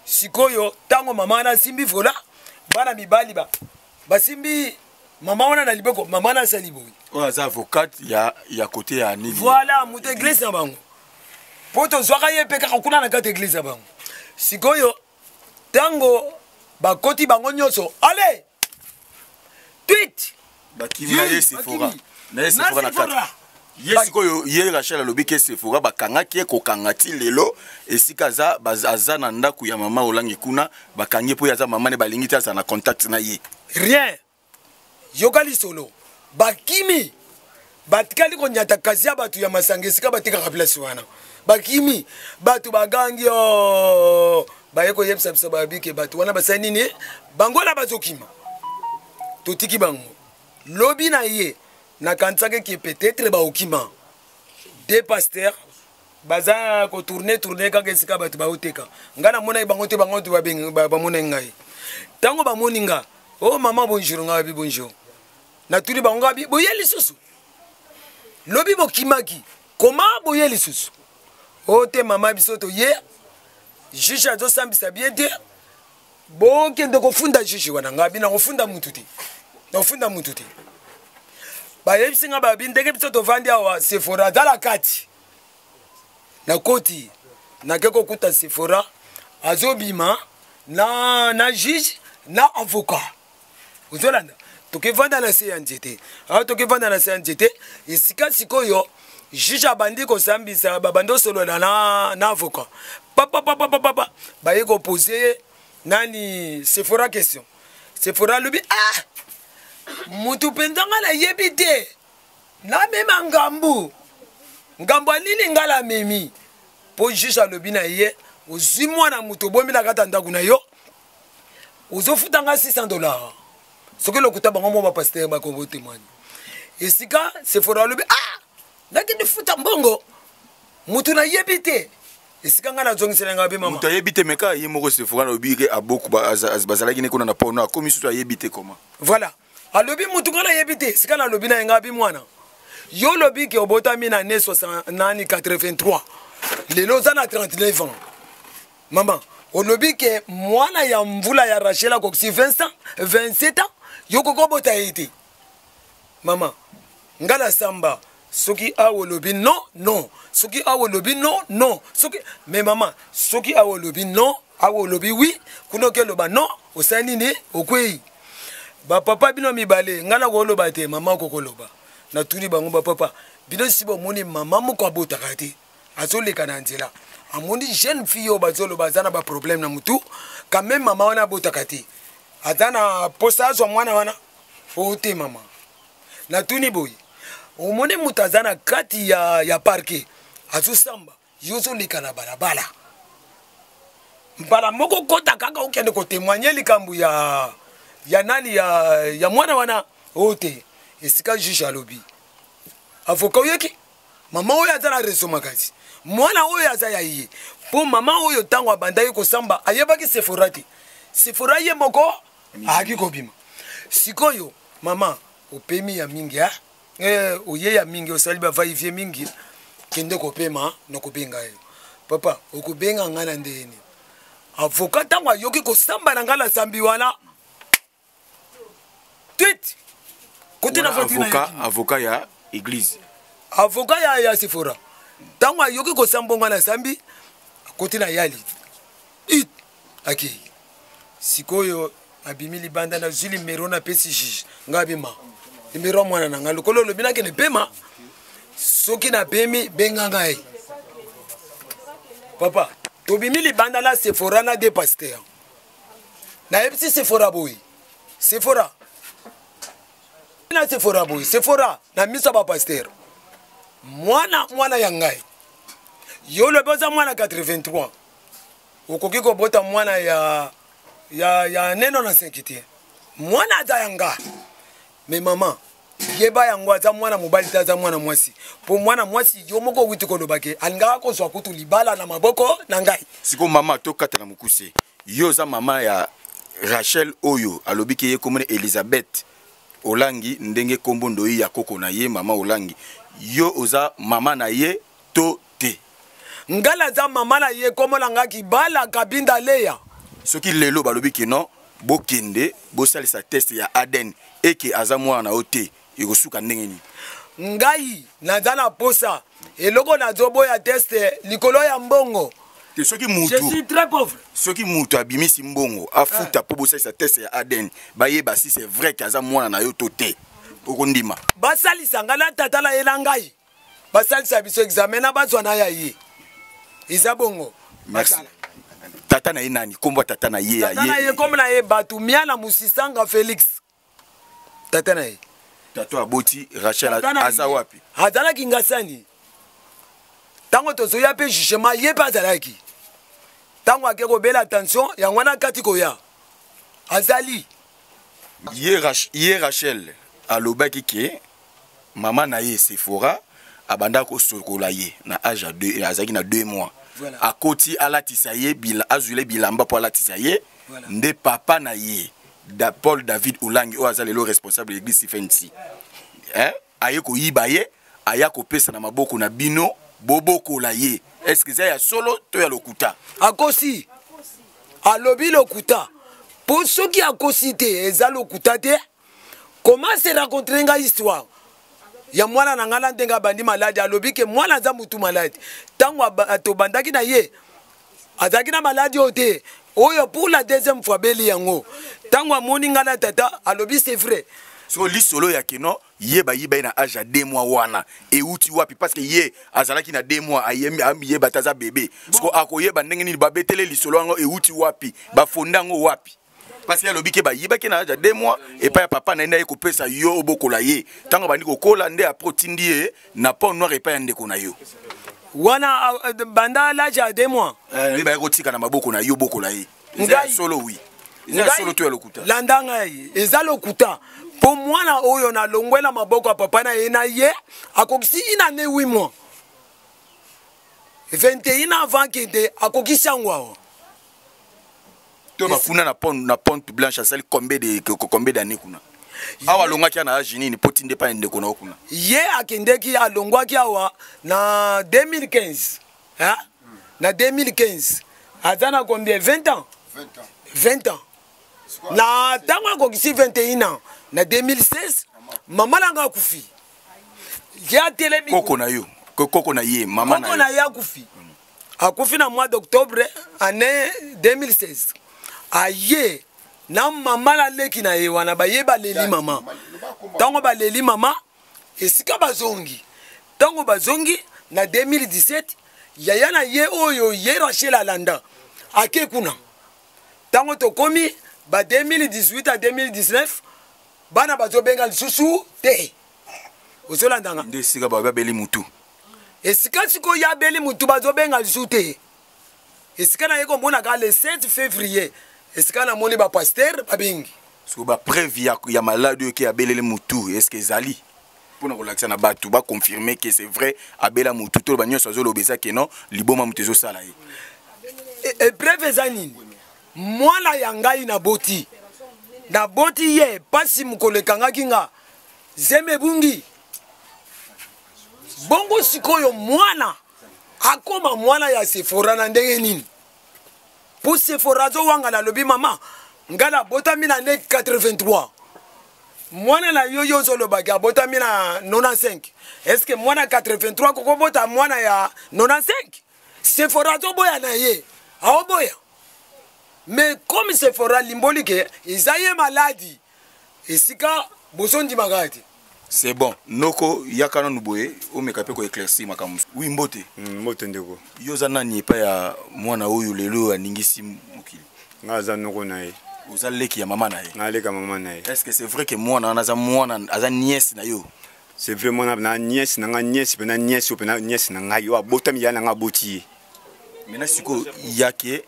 sikoyo ntango mama wana asimbi vola bana mibali basimbi mama wana na liboko mama wana asali boye oyo aza avocate ya kote ya nini voilà moto eglise na bango mpo tozwaka ye mpe kaka kuna na kati eglise na bango sikoyo ntango bakoti bango nyonso ale twit bakimi na ye Sephora na kati ye sikoyo ye Rachel alobi ke Sephora bakangaki ye kokanga ti lelo esika aza na ndako ya mama olangi kuna bakangi mpo aza mama ne balingi te aza na contact na ye rien yoka lisolo bakimi batikali konyata kasi ya bato ya masanga esika batikaka place wana bakimi bato bagangi baye koyebisa biso babike bato wana basali nini bango na bazokima totiki bango lobi na ye nakanisaki ki peut-être baokima deux pasteurs baza kotourne kaka esika bato baoteka ngai namonaki bango te bango to bamona ngai ntango bamoni nga oh mama bonjour nga babi bonjour natuli bango babi boye lisusu lobi bokimaki koma boye lisusu o te mama biso toye juge azosambisa bien te bokende kofunda juge wana nga bina kofunda mutu te bayebisi nga babi ndenge biso tovandi awa Sephora azala kati na koti nake kokuta Sephora azobima na juge na avocat ozolanda tokevanda na se ya nzete awa tokevanda na se ya nzete esika sikoyo juge abandi kosambisa babandi osolola na avocat papa baye kopose nani Sephora question Sephora alobi mutu mpenza nga nayebi te namema ngambu anini nga lamemi mpo juge alobi na ye ozwi mwana mutu obomi na kati ya ndako na yo ozofuta nga $600 soki lokuta bango mo bapaster bakobo témoigne esika Sephora alobi nakende futa mbongo mutu nayebi te esika nga nazongisela nga be mama mutu ayebi te meka ye moko Sephora alobi ke aboku bazalaki ne kuna na pono akomi susu ayebi te koma voilà alobi mutu nga nayebi te esika nalobi na ye nga bi mwana yo lobi ke obotami na ne 83 lelo oza na 39 ans mama olobi ke mwana ya mvula ya Rachel akoksi 27 ans yo kokobota ye te mama nga na samba soki awo lobi non soki awo lobi non soki mais mama soki awo lobi non awo lobi oui kuno ke loba non osani ni okwei bapapa bino mibale nga na koloba te mama kokoloba natuni bango bapapa bino si bomoni mama moko abotaka te azoleka na nzela amoni jeune fille oyo bazoloba aza na baproblème na mutu quand même mama wana abotaka te aza na posa azwa mwana wana o te mama natuni boye omoni mutu aza na kati ya parke azosamba yo ozoleka na balabala mbala moko kota kaka okende kotémoigne likambo ya nani ya mwana wana o te esika juge alobi avocat oyoki mama oyo aza na reso makasi mwana oyo aza ya ye mpo mama oyo ntango abandaki kosamba ayebaki Sephora te Sephora ye moko ayaki kobima sikoyo mama opemi ya mingi oye ya mingi osali bavaivie mingi kende kopema nakobenga yo papa okobenga nga na ndeni avocat ntango ayoki kosamba na nga na sambi wana tweet kote na avocat ya église avocat ya Sephora ntango ayoki kosamba nga na sambi kote na yali akei sikoyo abimi libanda na zwi limero na pesi juge nga bima limero mwana na nga lokolo lobi nakende pema soki na pemi benga ngai papa tobimi libanda na Sephora na de pasteur nayebisi Sephora boye Sephora na Sephora boye Sephora na misa ba pasteur mwana ya ngai yo le boza mwana 83 okoki kobota mwana ya neno na 5 te mwana aza yanga me mama yeba yango aza mwana mobali te aza mwana mwasi po mwana mwasi yo moko witi kolobake alingaka kozwa kutu libala na maboko na ngai siko mama tokatana mokuse yo za mama ya Rachel oyo alobiki ye komone Elizabeth Olangi ndenge kombo ndoi ya koko na ye mama Olangi yo oza mama na ye to te ngala za mama na ye kombo langa kibala kabinda leya soki lelo balobiki non bokende bosalisa test ya ADN eke aza mwana na ote ekosuka ndenge ni ngai naza na posa eloko nazoboya test likolo ya mbongo te soki je suis très pauvre soki mutu abimisi mbongo afuta po bosalisa test ya ADN bayeba si c'est vrai que aza mwana na yo to te okondima basalisa nga na tata na ye na ngai basalisa biso examen na bazwa na ya ye eza bongo merci tata na ye nani kombo tata na ye tata na ye kombo na ye Batumia na Musisanga Felix tata na ye tato aboti Rachel aza wapi azalaki ngasani tango tozoya pe jugement ye pe azalaki tango ake kobela attention yango wana kati koya azali ye Rachel alobaki ke mama na ye Sephora abanda kosokola ye na âge à 2 azaki na 2 mois voilà. Akoti alatisa ye azule bilamba po alatisa ye voilà. Nde papa na ye Paul David Olangi o azali le responsable de l'église Sifensi aye ko yiba ye aya ko pesa na maboko na bino boboko la ye est-ce que ça ya solo to ya lokuta akosi alobi lokuta pour ceux qui akosi te eza lokuta te comment se raconter nga histoire ya mwana na ngala ndenga bandi maladi alobi ke mwana za mutu maladi tango to bandaki na ye azaki na maladi ote oyo pour la deuxième fois beli yango tango amoni ngala tata alobi c'est vrai so li solo ya keno ye ba yiba na âge à 2 mois wana e uti wapi parce que ye azalaki na 2 mois ayemi bataza bébé parce que akoyeba ndenge nini ba betele li solo ngo e uti wapi ba fondango wapi parce que alobi ke ba yiba ke na âge à 2 mois et pas papa na nda ko pesa yo obokola ye tango bandi ko kola nde a protindi ye na pont noir et pas ndeko na yo wana banda l'âge à 2 mois ba ko tika na maboko na yo bokola ye ngai solo oui ngai solo to ya lokuta landanga ye eza lokuta po mwana oyo na longwela maboko ya papa na ye na ye akokisi ina ne 8 mois 21 avant kende akokisi yango awa to bakuna na pont blanche asali combien d'années kuna awa longaki na âge nini poti nde pa ndeko na okuna ye akendeki alongwaki awa na 2015 hein na 2015 azana combien 20 ans 20 ans na tango akokisi 21 ans na 2016 mama langa akufi ya telemi koko na yo koko na ye mama na koko na ya akufi na mois d'octobre année 2016 aye na mama la leki na ye wana baye baleli mama tango baleli mama esika bazongi tango bazongi na 2017 yaya na ye oyo ye Rachel alanda ake kuna tango tokomi ba 2018 à 2019 bana bazobenga lisusu te ozolandanga nde sika babeli mutu esika siko ya beli mutu bazobenga lisusu te esika na ye komona ka le 7 février esika na moni ba pasteur babengi siko ba preuve ya malade ki abelele mutu est-ce que zali pona kolakisa na batu ba confirmer que c'est vrai abela mutu to ba nyonso azolobesa ke non liboma mutu ezosala ye et preuve zanini mwana ya ngai na boti ye pasi mukolekangaki nga zeme bungi bongo sikoyo mwana akoma mwana ya Sephora na ndenge nini po Sephora zo wanga na lobi mama ngala botami na ne 83 mwana na yo yo zolobaki botami na 95 est-ce que mwana 83 koko bota mwana ya 95 Sephora zo boya na ye aoboya mais comme Sephora limboli ke izaye maladi esika bosondi magati c'est bon noko yakana nuboye o mekape ko éclaircir makamusu oui mbote mbote ndeko yoza nani pa ya mwana oyo lelo aningisi mukili ngaza noko na ye uzaleki ya mama na ye naleka mama na ye est-ce que c'est vrai que mwana anaza mwana aza nièce na yo c'est vraiment na nièce na nièce pena nièce pena nièce na ngai wa botami ya na ngaboti. Maintenant siko yake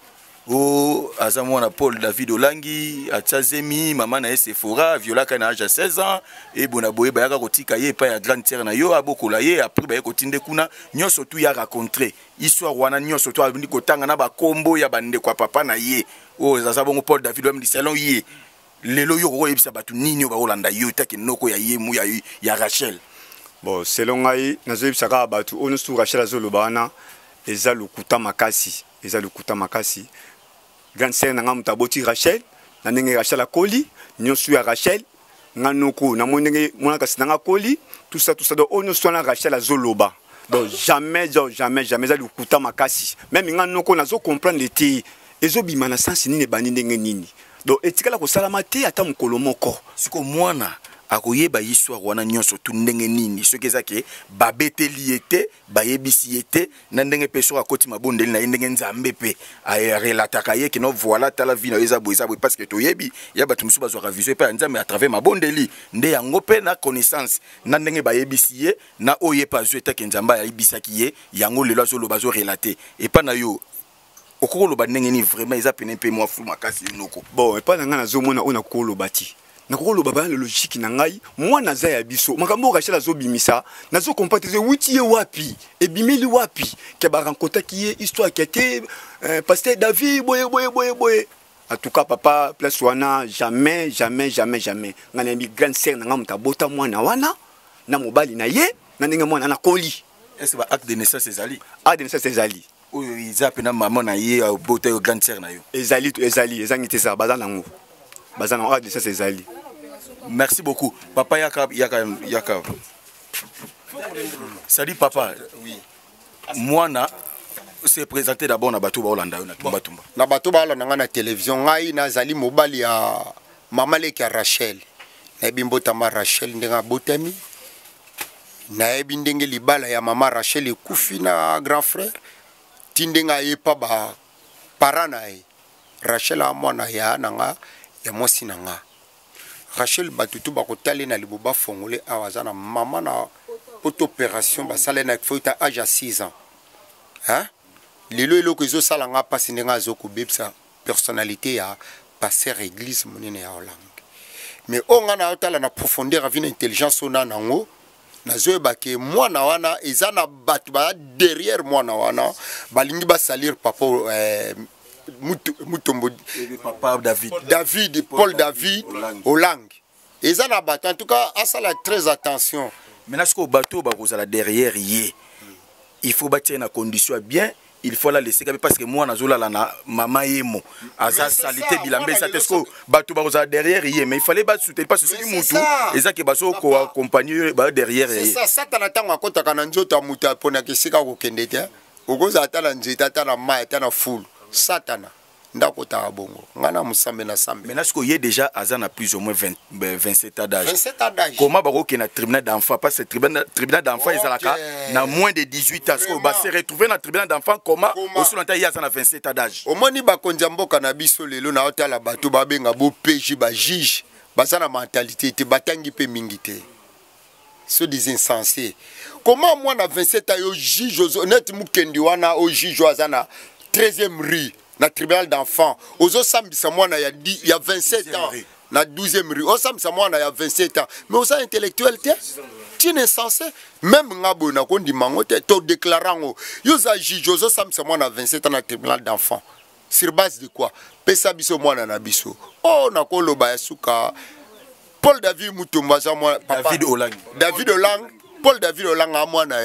o azamwana Paul David Olangi atsazemi mama na Sephora viola kana âge 16 ans et bona boye ba yaka kotika ye pa ya grande sœur na yo abokola ye après ba yekotinde kuna nyoso tu ya rencontrer histoire wana nyoso tu abindi kotanga na ba kombo ya bande kwa papa na ye o azabongo Paul David Olangi selon ye lelo yo ko yebisa batu nini ba olanda yo take noko ya ye mu ya Rachel. Bon selon ngai nazo yebisa ka batu ono su Rachel azolobana eza lukuta makasi grande sœur nga mutaboti Rachel na ndenge Rachel akoli nyonso ya Rachel nga noko na mondenge mona kasi nga koli tout ça donc ono sona Rachel azoloba donc jamais za lukuta makasi même nga noko nazo comprendre te ezobima na sens nini bani ndenge nini donc etikala ko salama te ata mukolo moko siko mwana akoyeba histoire wana nyonso tu ndenge nini soki ezake babeteli ete bayebisi ete na ndenge peso akoti mabondeli na ndenge nzambe pe relataka ye kino voilà tala vie na eza boye parce que toyebi ya bato musu bazwa vision pe nzambe à travers mabondeli nde yango pe na connaissance na ndenge bayebisi ye na oye pas ete ke nzamba yebisaki ye yango lelo azoloba zo relater et pas na yo okoloba ndenge ni vraiment eza pene pe moi flou makasi noko bon et pas na ngana zo mona ona koloba ti nakolo baba le logique na ngai moi naza ya biso makambo Rachel azobimisa nazo comprendre wuti ye wapi e bimeli wapi ke ba rencontre qui est histoire qui était pasteur David boye en tout cas papa place wana jamais ngana mi grande sœur na ngamuta bota mwana wana na mobali na ye na ndenge mwana na koli est-ce ba acte de naissance ezali oyo iza pena maman na ye bota yo grande sœur na yo ezali ça bazana ngo bazana acte de naissance ezali. Merci beaucoup. Papa Yaka. Salut papa. Oui. Moi na se présenter d'abord na bato ba Holanda na Batumba. Na bato ba Holanda na télévision ngai na zali mobali ya mama leki ya Rachel. Na bimbota ma Rachel ndenga botami. Na bindenge libala ya mama Rachel ekufi na grand frère. Tindenga yepa ba parana e. Rachel a mwana ya nanga ya mosi nanga. Rachel batutu bakotali na liboba fongole awazana mama na auto opération basale na foita âge à 6 ans. Hein? Lelo eloko ezo sala nga pasi ndenga azoko bebsa personnalité ya pasteur église monene ya Hollande. Mais onga na otala na profondeur avina intelligence ona nango nazo bake mwana wana ezana batu ba derrière mwana wana balingi ba salir papa Mutombo papa David Paul David Olang. Et ça en tout cas à ça la très attention. Maintenant ce que bateau bakozala derrière yé. Il faut bâtir une condition bien, il faut la laisser parce que moi nazola la na mama yemo. Asa salité bilambe ça est-ce que bateau bakozala derrière yé mais il fallait pas soutenir parce que ce qui mutu et ça que baso ko accompagner derrière yé. C'est ça ça tanatanga kota kana nzoto muta pona kesika ko kendete. Okoza atala nzita atala ma atala full. Satana ndakota bongo ngana musambe na sambe. Mais est-ce qu'il y a déjà azana plus ou moins 27 ans d'âge. 27 ans d'âge. Comment baroque na tribunal d'enfant parce que tribunal d'enfant ezalaka na moins de 18 ans. Est-ce que ba se retrouver na tribunal d'enfant comment au solanta ya azana 27 ans d'âge. Au moni ba konja mboka na biso lelo na otala bato ba benga bo PJ ba juge bazana mentalité te batangi pe mingité. Ce des insensés. Comment moi na 27 ans yo juge honnête mukendi wana au juge azana 13e rue, na tribunal d'enfants. Ozo sambisa mwana ya 27 ans. Na 12e rue. Ozo sambisa mwana ya 27 ans. Mais ozo intellectuel te. Tu es censé. Même ngabo na kondi mangote. To déclarant. Yoza juge. Ozo sambisa mwana 27 ans na tribunal d'enfants. Sur base de quoi? Pesa biso mwana na biso. Oh na kolo ba suka. Paul David Mutomba za mwana. David Olang. David Olang. Paul David Olang a mwana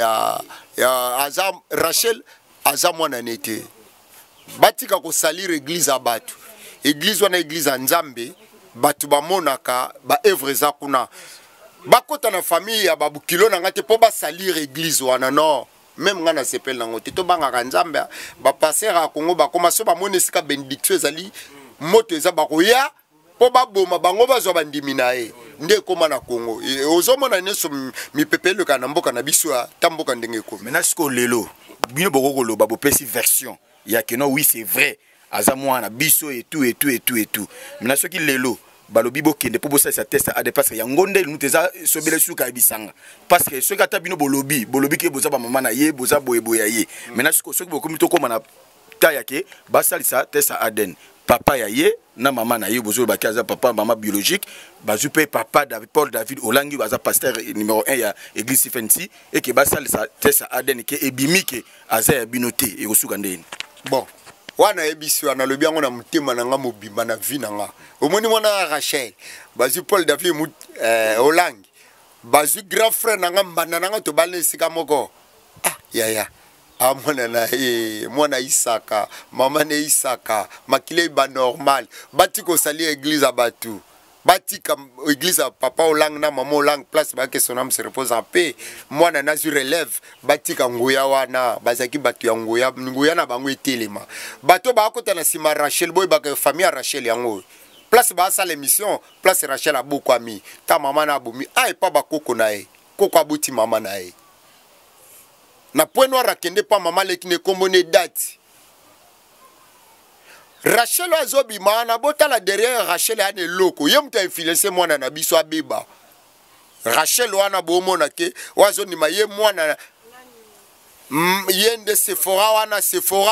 ya Azam Rachel Azam mwana nete. Batika ko salir église a batu. Église wana église nzambe, batu ba monaka, ba œuvre za kuna. Bakota na famille ya babu kilo na ngate po ba salir église wana non. Même ngana sepel nango te to banga ka nzambe, ba passer a Congo ba komaso ba monesika bénédiction ezali moto eza ba koya po ba boma bango bazwa bandimina e. Nde koma na Congo. Ozomona neso mi pepelo kana mboka na biso tamboka ndenge ko. Maintenant ce ko lelo, bino boko lo babo pesi version. Il y a que non, oui, c'est vrai. Azamouana, biso et tout. Maintenant, ce qui lelo, balobi bokende po bosalisa test ADN parce que yango nde nous teza sobele suka ebisanga parce que soki ata bino bolobi ke boza ba mama na ye boza boyeboya ye maintenant soki bokomi tokoma na taya ke basalisa test ADN papa ya ye na mama na ye bozo baki aza papa mama biologique bazu pe papa David Paul David Olangi baza pasteur numéro 1 ya église Fensi et que basalisa test ADN ke ebimi ke aza ya binote e kosuka ndeni bon wana ebisi wana lobi yango na motema na nga mobimba na vie na nga omoni mwana Rachel bazu Paul David Olangi bazu grand frère na nga mbanda na nga to balne sika moko ya mwana Isaka mama ne Isaka makile ba normal bati ko sali église abatu bati kam église papa Olang na mama Olang place ba que son âme se repose en paix mwana na sur relève bati ka nguya wana bazaki batu ya nguya na bango etelema bato ba kota na sima Rachel boy ba famille Rachel yango place ba sa l'émission place Rachel a beaucoup ami ta mama na bomi et pas ba koko na e koko abuti mama na e na point noir akende pa mama leki ne kombone date Rachel azobi mana botala derrière Rachel ane loko yemta influencer mwana na biso abeba Rachel wana bomona ke wazo ni maye mwana yende Sephora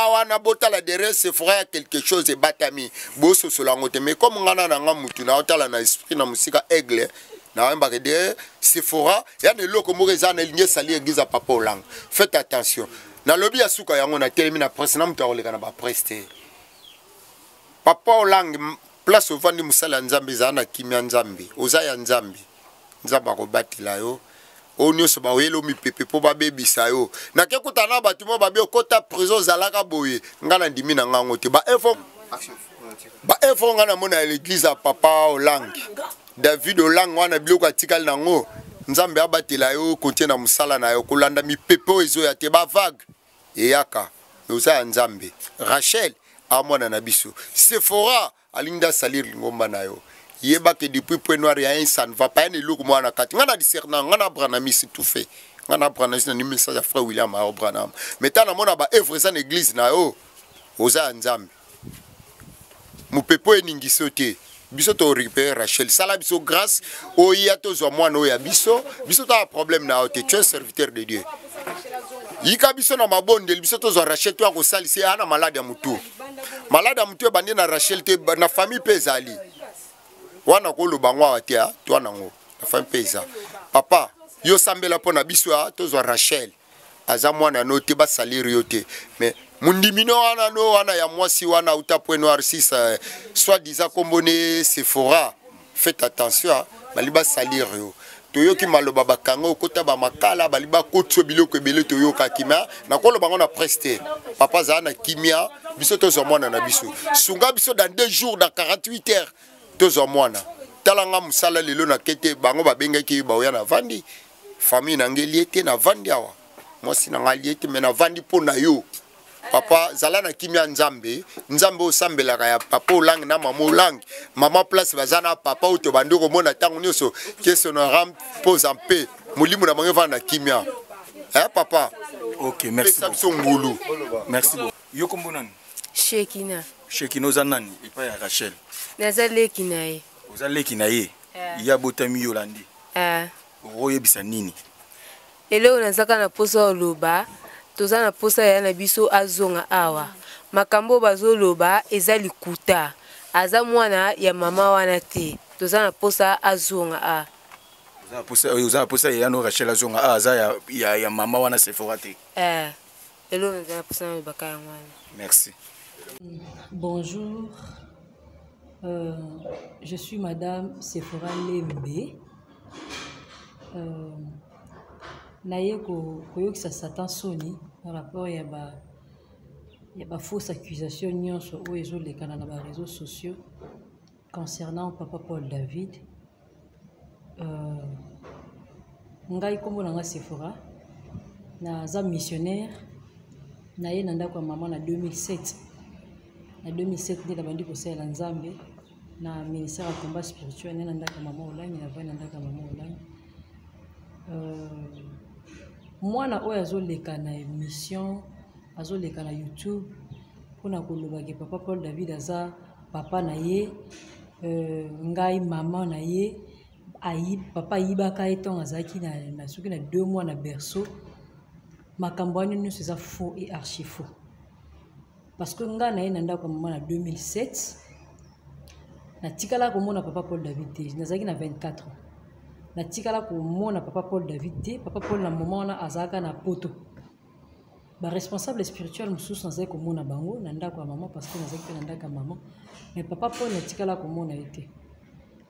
wana botala derrière Sephora ya quelque chose et batami boso solangote mais comme ngana na ngamutu na otala na esprit na musika aigle na wemba ke de Sephora ya ne loko moko na ligne sali église à papa Olang faites attention na lobby ya suka yango na telemi na presse na mutu akoleka na ba presse papa Olang place ovandi musala nzambe zana kimya nzambe oza ya nzambe nzamba ko batila yo onyoso ba welo mi pepe po ba bebisa yo na ke kutana batu mo ba be kota prison zalaka boye ngana ndimi na ngango te ba info ngana mona l'église à papa Olang David Olang wana biloko atikali nango nzambe abatela yo kontie na musala na yo kolanda mi pepe ezo ya te ba vague eyaka oza nzambe Rachel amwana na biso Sephora alinda salir ngomba na yo yeba que depuis point noir ya un ça ne va pas ne loko mwana kati ngana discernement ngana Branham c'est tout fait ngana Branham c'est un message à frère William Branham metana mona ba œuvre ça l'église na yo oza nzambe mu pepe eningiso te biso to récupérer Rachel sala biso grâce o ya to zo mwana o ya biso ta problème na ote tu es serviteur de Dieu yika biso na mabonde biso to zo Rachel to ko salisi ana malade ya mutu bandi na Rachel te na famille pezali wana ko lo bangwa watia to nango na famille peza papa yo sambela pona biso to zo Rachel aza mwana no te ba salir yo te mais mundimino wana no wana ya mwasi wana uta point noir 6 soit disant kombone Sephora faites attention baliba salir yo toyoki maloba bakango kota ba makala baliba kotso biloko ebele toyoka kimia na kolo bango na preste papa za na kimia biso to zo mwana na biso sunga biso dans 2 jours dans 48 heures to zo mwana talanga musala lelo na kete bango babengaki ba oya na vandi famille na ngeli ete na vandi awa mwasi na ngali ete mena vandi pona yo papa zala na kimia nzambe osambelaka ya papa Olang na mama Olang mama place bazana papa uto bandoko mona tango nyoso keso na ram pose en paix mulimu na bango vanda kimia papa OK merci merci beaucoup yo kombo nani Shekina zanani ipa ya Rachel nazaleki na ye ozaleki na ye ya botami yolandi oyebisa nini eleo nazaka na posa oloba toza na posa ya na biso azonga awa makambo bazoloba eza likuta aza mwana ya mama wana te toza na posa azonga oza na posa ya no Rachel azonga aza ya mama wana Sephora te eleo naza na posa na baka ya mwana merci bonjour je suis madame Sephora Lembe naye koyokisa Satan soni par rapport ya ba fausse accusation nyonso oyo ezolekana na ba réseaux sociaux concernant papa Paul David ngai kombo na nga Sephora naza missionnaire naye na ndako ya mama na 2007 nde nabandi kosalela nzambe na ministère ya combat spirituel na ndako ya mama Olangi na vani na ndako ya mama Olangi mwana oyo azoleka na émission azoleka na YouTube mpona koloba ke papa Paul David aza papa na ye ngai maman na ye papa yibaka eton azaki na soki na 2 mois na berceau makambo wana nyonso eza faux et archi faux parce que ngai na ye na ndako maman na 2007 natikala komona papa Paul David te nazalaki na 24 ans natikala komona papa Paul David te papa Paul na moment wana azalaka na poto responsable spirituel mosusu nazalaki komona bango na ndako ya maman parce que nazalaki mpe na ndako ya maman mais papa Paul natikala komona ye te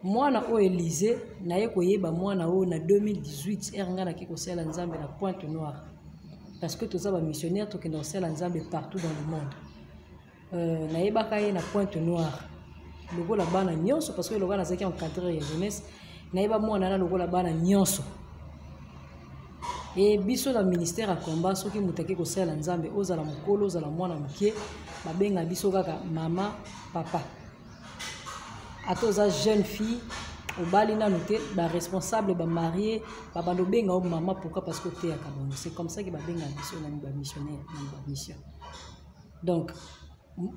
mwana oyo Élysée naye koyeba mwana oyo na 2018 ere ngai naki kosala nzambe na Pointe Noire parce que toza bamissionnaire tokende kosala nzambe partout dans le monde nayebaka ye na Pointe Noire lokola bana nyonso parce que lokola nazalaki encadreur ya jeunesse nayeba mwana na lokola bana nyonso et biso na ministère ya combat soki moto ake kosala nzambe ozala mokolo ozala mwana mokie babenga biso kaka mama papa ata oza jeune fille obali nanu te baresponsable bamarie babanda obenga o mama pourquoi parce que oteyaka bango c'est comme ça que babenga biso na bamissionnaire na bamission donc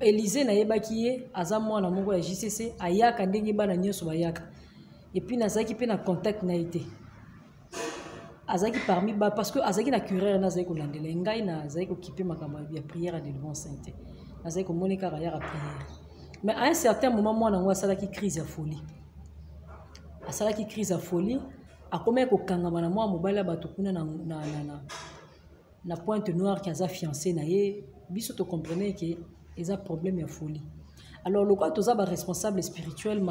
Élysée nayebaki ye aza mwana moko ya JCC ayaka ndenge bana nyonso bayaka et puis nazaki pe na contact na été azaki parmi ba parce que azaki na cureur nazaki kolandela ngai na azaki occupé makambo ya prière de devant sainte nazaki komonika ya prière mais à un certain moment moi nango asalaki crise ya folie akomaki kokangama na mwa mobali ya bato kuna na Pointe Noire qui aza fiancé na ye biso to comprenez que eza problème ya folie alors le quoi toza ba responsable spirituel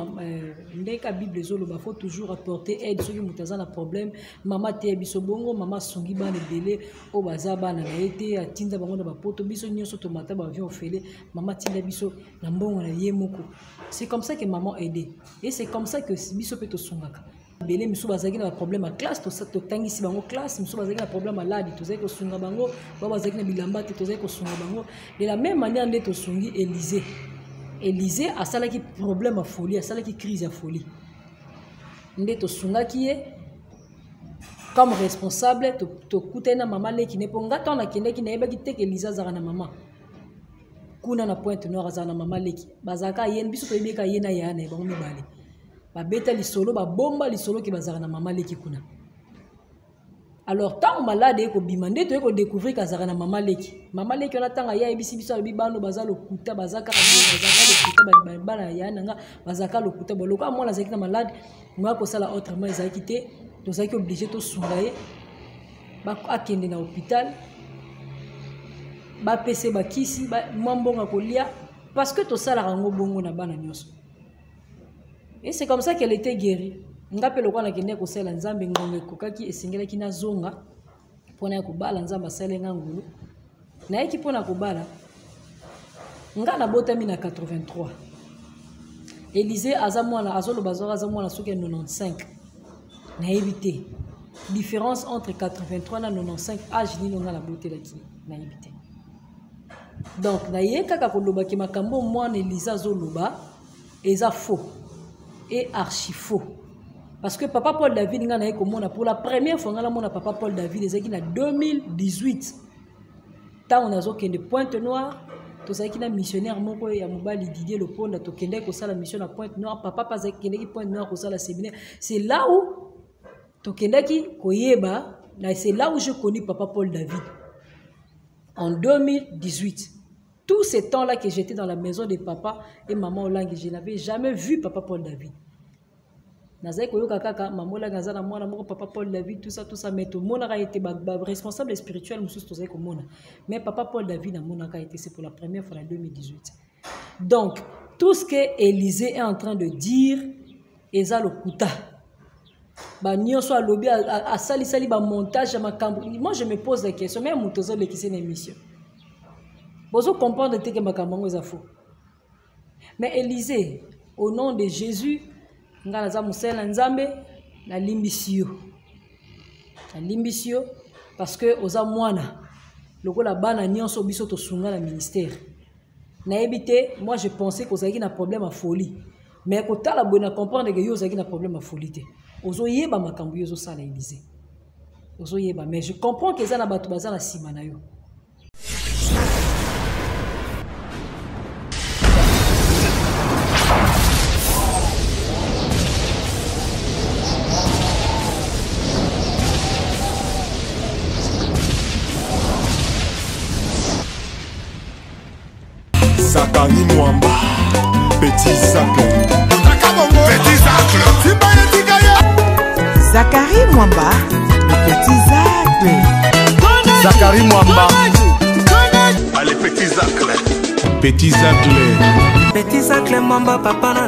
ndeka bible zoloba faut toujours apporter aide soki moto aza na problème mama te biso bongo mama songi bana ebele o baza bana na ye te atinda bango na bapoto biso nyonso tomata bavion ofele mama tinda biso na mbongo na ye moko c'est comme ça que maman aidé et c'est comme ça que biso pe tosungaka belé misu bazaki na problème à classe to tangisi bango classe misu bazaki na problème à ladi tozaki kosunga bango ba bazaki na bilamba te tozaki kosunga bango de la même manière nde tosungi Élysée a salaki problème à folie, a salaki crise à folie. Nde to sungaki ye comme responsable to kutena mama leki ne ponga ton na kende ki na yeba ki te ke Élysée azaka na mama. Kuna na Pointe Noire azaka na mama leki. Bazaka yen biso to yebeka yena yana ba mibale. Ba beta lisolo ba bomba lisolo ki bazaka na mama leki kuna. Alors tant malade eko bimande to eko découvrir kazaka na mama leki on atanga ya ebisi biso abi bando bazalo kuta bazaka le bala ya nanga bazaka lo kuta boloko amona zaki na malade moi ko sala autrement ezaki te to zaki obligé to sungaye ba akende na hôpital ba pese ba kisi ba mwambonga kolia parce que to sala rango bongo na bana nyonso et c'est comme ça qu'elle était guérie. Ngape lokwa na kende ko sala nzambe ngombe kokaki esingelaki na zonga pona ko bala nzamba salenga ngulu na yeki pona ko bala ngana botami na 83 Élysée azamwana azolo bazora azamwana soki 95 na yebité différence entre 83 na 95 âge ni ngana botelaki na yebité donc na yeka ka koloba ki makambo mwana Élysée azoloba eza faux et archi faux. Parce que Papa Paul David ngana pour la première fois ngala mona Papa Paul David ezaki na 2018. Ta on azo kende Pointe Noire, to zaki na missionnaire moko ya mobali Didier Leponda to kende ko sala mission à Pointe Noire, papa pas kende ki Pointe Noire ko sala séminaire. C'est là où to kende ki koyeba, c'est là où je connais Papa Paul David. En 2018. Tout ce temps-là que j'étais dans la maison de papa et maman Olangi, je n'avais jamais vu Papa Paul David. Nazai koyoka kaka mamola ngazana mwana moko Papa Paul David tout ça mais tout monde a été responsable spirituel mususu tozai komona mais Papa Paul David na mona ka été c'est pour la première fois en 2018. Donc tout ce que Élysée est en train de dire eza lokuta ba nyonso a lobby a sali ba montage à makambo. Moi je me pose la question même mutozo le kisi na émission bozo comprendre que makambo eza faux mais Élysée au nom de Jésus ngana za musela nzambe na limbisio parce que oza mwana lokola bana nyonso biso to sunga na ministère na ebité moi je pensais que ozaki na problème à folie mais ko tala bona comprendre que yo ozaki na problème à folie te ozo yeba makambo yo zo sala Élysée ozo yeba mais je comprends que ça na bato baza na sima na yo. Zakari Mwamba, Petit Zacle. Petit Zacle. Zakari Mwamba, le Petit Zacle. Zakari Mwamba. Allez, Petit Zacle. Petit Zacle. Petit Zacle Mwamba, papa na